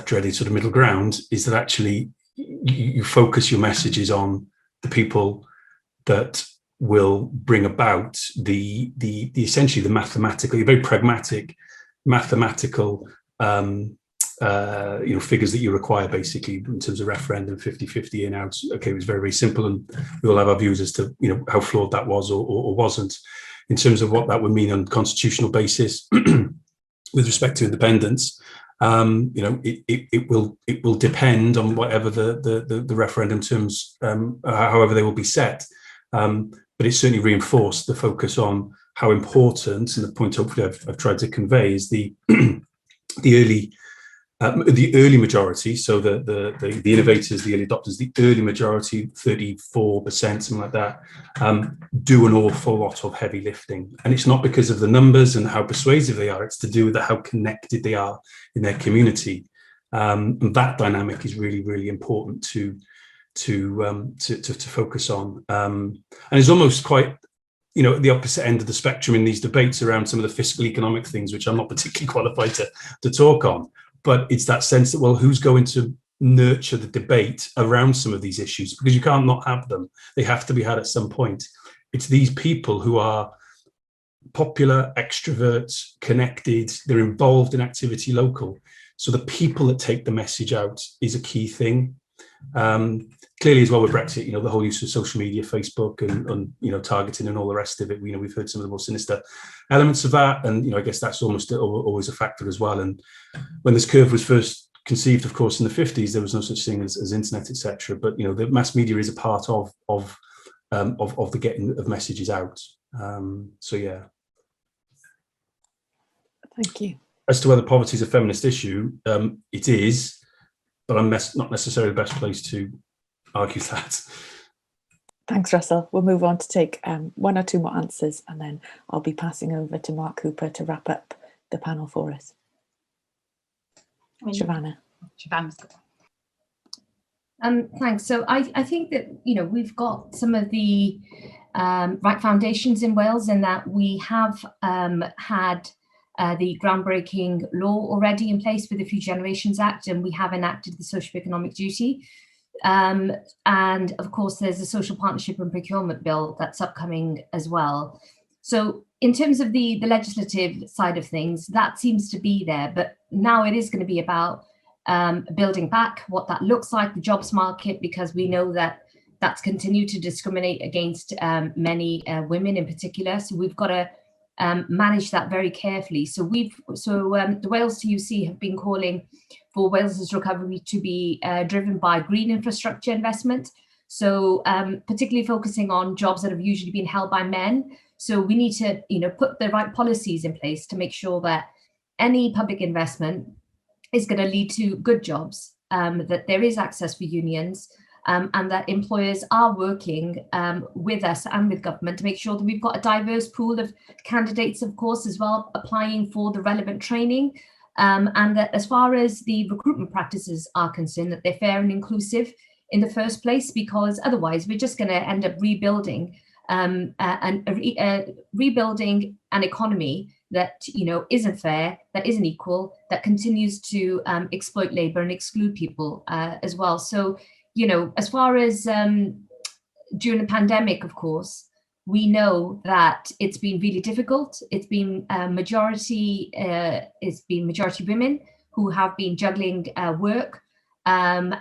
dreaded sort of middle ground, is that actually you focus your messages on the people that will bring about the essentially the mathematical, very pragmatic mathematical figures that you require, basically, in terms of referendum, 50-50 in, out. Okay, it was very, very simple, and we all have our views as to how flawed that was or wasn't. In terms of what that would mean on a constitutional basis with respect to independence, it will depend on whatever the referendum terms, however they will be set. But it certainly reinforced the focus on how important, and the point hopefully I've tried to convey, is the early The early majority, so the innovators, the early adopters, the early majority, 34%, something like that, do an awful lot of heavy lifting. And it's not because of the numbers and how persuasive they are, it's to do with how connected they are in their community. And that dynamic is really, really important to focus on. And it's almost quite, the opposite end of the spectrum in these debates around some of the fiscal economic things, which I'm not particularly qualified to talk on. But it's that sense that, well, who's going to nurture the debate around some of these issues? Because you can't not have them. They have to be had at some point. It's these people who are popular, extroverts, connected, they're involved in activity local. So the people that take the message out is a key thing. Clearly as well with Brexit, the whole use of social media, Facebook and targeting and all the rest of it, we've heard some of the more sinister elements of that. And, I guess that's almost always a factor as well. And when this curve was first conceived, of course, in the 50s, there was no such thing as internet, etc. But, the mass media is a part of the getting of messages out. So, yeah. Thank you. As to whether poverty is a feminist issue, it is, but I'm not necessarily the best place to argue that. Thanks, Russell. We'll move on to take one or two more answers, and then I'll be passing over to Mark Cooper to wrap up the panel for us. Shavanah. Thanks. So I think that, we've got some of the right foundations in Wales in that we have had the groundbreaking law already in place with the Few Generations Act, and we have enacted the socio-economic duty. And of course, there's a social partnership and procurement bill that's upcoming as well. So in terms of the legislative side of things, that seems to be there. But now it is going to be about building back what that looks like, the jobs market, because we know that that's continued to discriminate against many women in particular. So we've got to manage that very carefully. So the Wales TUC have been calling for Wales's recovery to be driven by green infrastructure investment. So particularly focusing on jobs that have usually been held by men. So we need to, put the right policies in place to make sure that any public investment is going to lead to good jobs, that there is access for unions, and that employers are working with us and with government to make sure that we've got a diverse pool of candidates, of course, as well, applying for the relevant training. And that as far as the recruitment practices are concerned, that they're fair and inclusive in the first place, because otherwise we're just going to end up rebuilding rebuilding an economy that isn't fair, that isn't equal, that continues to exploit labour and exclude people as well. So as far as during the pandemic, of course, we know that it's been really difficult. It's been majority women who have been juggling work and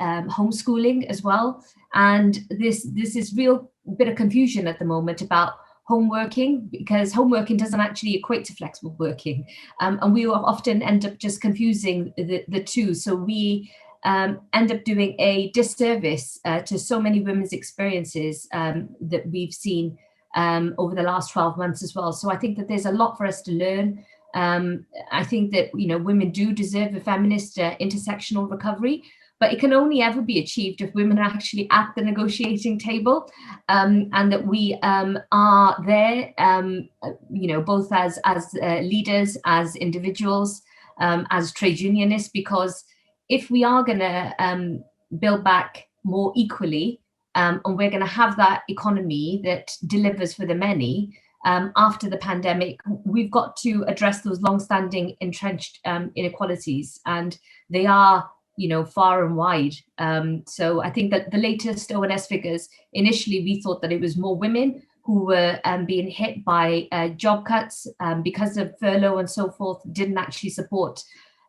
homeschooling as well. And this is real bit of confusion at the moment about home working, because home working doesn't actually equate to flexible working. And we often end up just confusing the two. So we end up doing a disservice to so many women's experiences that we've seen over the last 12 months as well. So I think that there's a lot for us to learn. I think that women do deserve a feminist intersectional recovery, but it can only ever be achieved if women are actually at the negotiating table, and that we are there, both as leaders, as individuals, as trade unionists, because if we are going to build back more equally, and we're going to have that economy that delivers for the many after the pandemic, we've got to address those long-standing entrenched inequalities, and they are, far and wide. So I think that the latest ONS figures, initially we thought that it was more women who were being hit by job cuts because of furlough and so forth, didn't actually support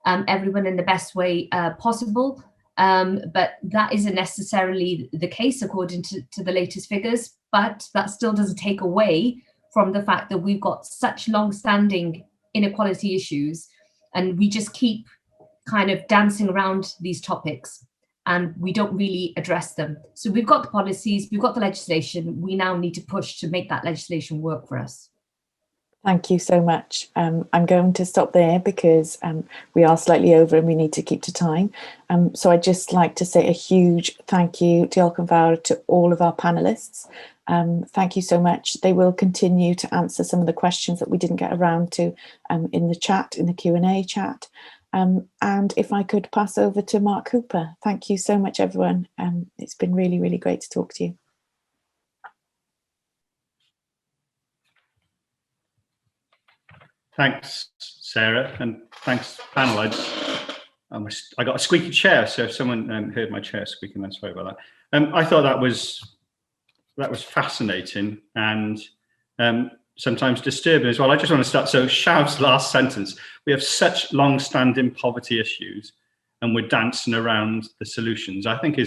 everyone in the best way possible. But that isn't necessarily the case according to the latest figures, but that still doesn't take away from the fact that we've got such long-standing inequality issues, and we just keep kind of dancing around these topics and we don't really address them. So we've got the policies, we've got the legislation, we now need to push to make that legislation work for us. Thank you so much. I'm going to stop there because we are slightly over and we need to keep to time. So I'd just like to say a huge thank you, diolch yn fawr, to all of our panellists. Thank you so much. They will continue to answer some of the questions that we didn't get around to in the chat, in the Q&A chat. And if I could pass over to Mark Hooper. Thank you so much, everyone. It's been really, really great to talk to you. Thanks, Sarah, and thanks, panel. I got a squeaky chair, so if someone heard my chair squeaking, I'm sorry about that. I thought that was fascinating and sometimes disturbing as well. I just want to start. So Shav's last sentence: we have such long-standing poverty issues, and we're dancing around the solutions. I think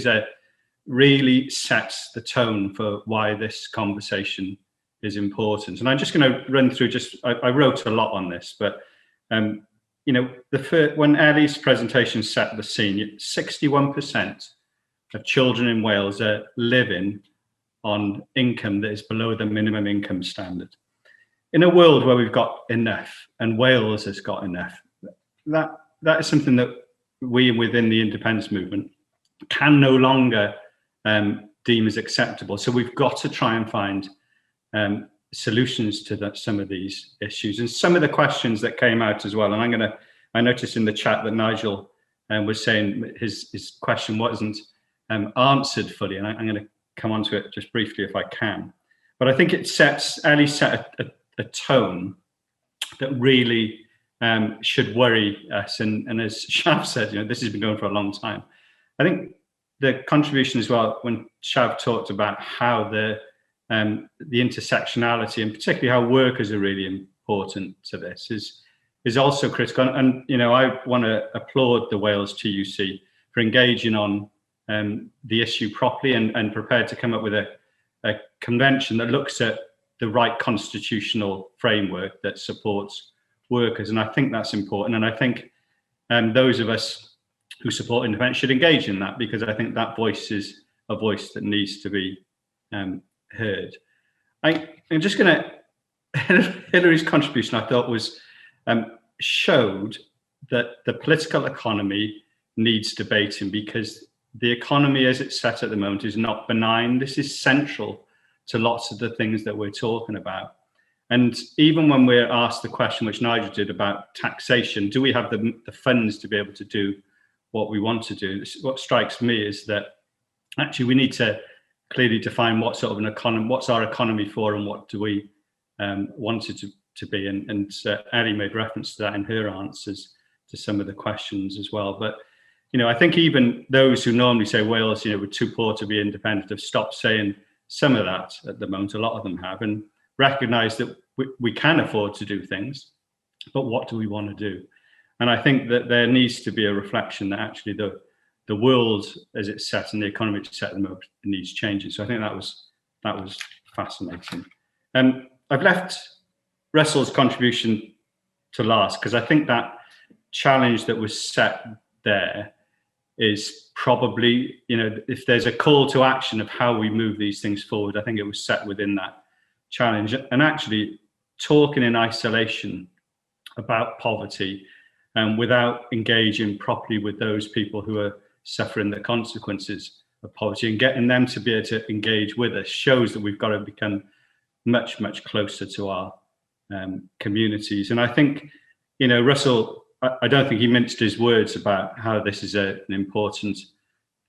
really sets the tone for why this conversation is important. And I'm just going to run through, I wrote a lot on this, but when Ellie's presentation set the scene, 61% of children in Wales are living on income that is below the minimum income standard. In a world where we've got enough, and Wales has got enough, that is something that we within the independence movement can no longer deem as acceptable. So we've got to try and find solutions to some of these issues, and some of the questions that came out as well. And I noticed in the chat that Nigel was saying his question wasn't answered fully, and I'm going to come on to it just briefly if I can. But I think Ellie set a tone that really should worry us. And as Shav said, this has been going for a long time. I think the contribution as well, when Shav talked about how the intersectionality, and particularly how workers are really important to this, is also critical. And I want to applaud the Wales TUC for engaging on the issue properly and prepared to come up with a convention that looks at the right constitutional framework that supports workers. And I think that's important. And I think those of us who support independence should engage in that, because I think that voice is a voice that needs to be heard. I'm just going to, Hilary's contribution, I thought, was showed that the political economy needs debating, because the economy as it's set at the moment is not benign. This is central to lots of the things that we're talking about. And even when we're asked the question, which Nigel did, about taxation, do we have the funds to be able to do what we want to do? What strikes me is that actually we need to clearly define what sort of an economy, what's our economy for, and what do we want it to be. And Ellie made reference to that in her answers to some of the questions as well. But I think even those who normally say Wales, we're too poor to be independent, have stopped saying some of that at the moment. A lot of them have, and recognise that we can afford to do things, but what do we want to do? And I think that there needs to be a reflection that actually the world as it's set and the economy it's set at the moment needs changing. So I think that was fascinating. I've left Russell's contribution to last, because I think that challenge that was set there is probably, if there's a call to action of how we move these things forward, I think it was set within that challenge. And actually talking in isolation about poverty and without engaging properly with those people who are suffering the consequences of poverty and getting them to be able to engage with us shows that we've got to become much, much closer to our communities. And I think, Russell, I don't think he minced his words about how this is an important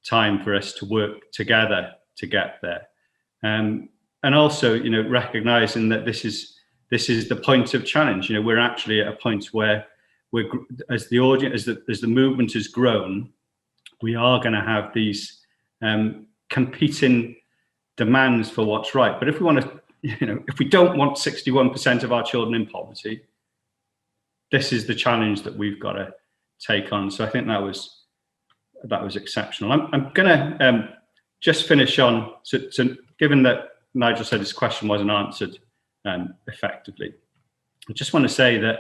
time for us to work together to get there. And also, recognizing that this is the point of challenge. We're actually at a point where as the audience, as the movement has grown, we are going to have these competing demands for what's right. But if we want to, if we don't want 61% of our children in poverty, this is the challenge that we've got to take on. So I think that was exceptional. I'm going to just finish on, so given that Nigel said his question wasn't answered effectively, I just want to say that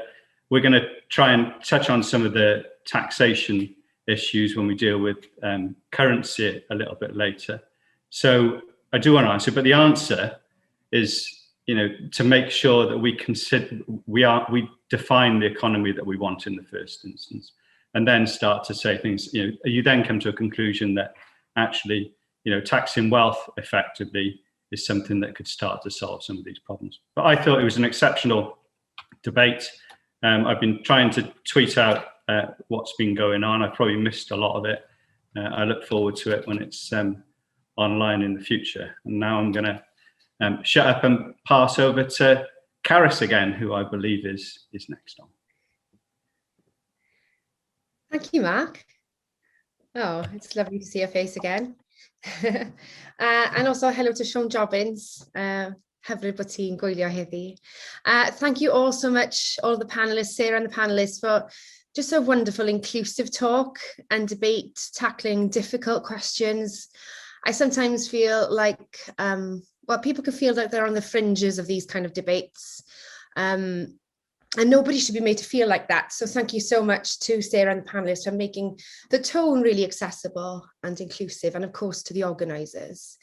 we're going to try and touch on some of the taxation issues when we deal with currency a little bit later. So I do want to answer, but the answer is, to make sure that we define the economy that we want in the first instance, and then start to say things. You then come to a conclusion that actually, taxing wealth effectively is something that could start to solve some of these problems. But I thought it was an exceptional debate. I've been trying to tweet out what's been going on. I probably missed a lot of it. I look forward to it when it's online in the future. And now I'm going to shut up and pass over to Caris again, who I believe is next on. Thank you, Mark. Oh, it's lovely to see your face again. And also hello to Siôn Jobbins, hyfryd bod ti'n gwylio heddi. Thank you all so much, all the panellists, Sarah and the panellists, for just a wonderful inclusive talk and debate tackling difficult questions. I sometimes feel like, people can feel like they're on the fringes of these kind of debates. And nobody should be made to feel like that. So thank you so much to Sarah and the panellists for making the tone really accessible and inclusive, and of course to the organisers.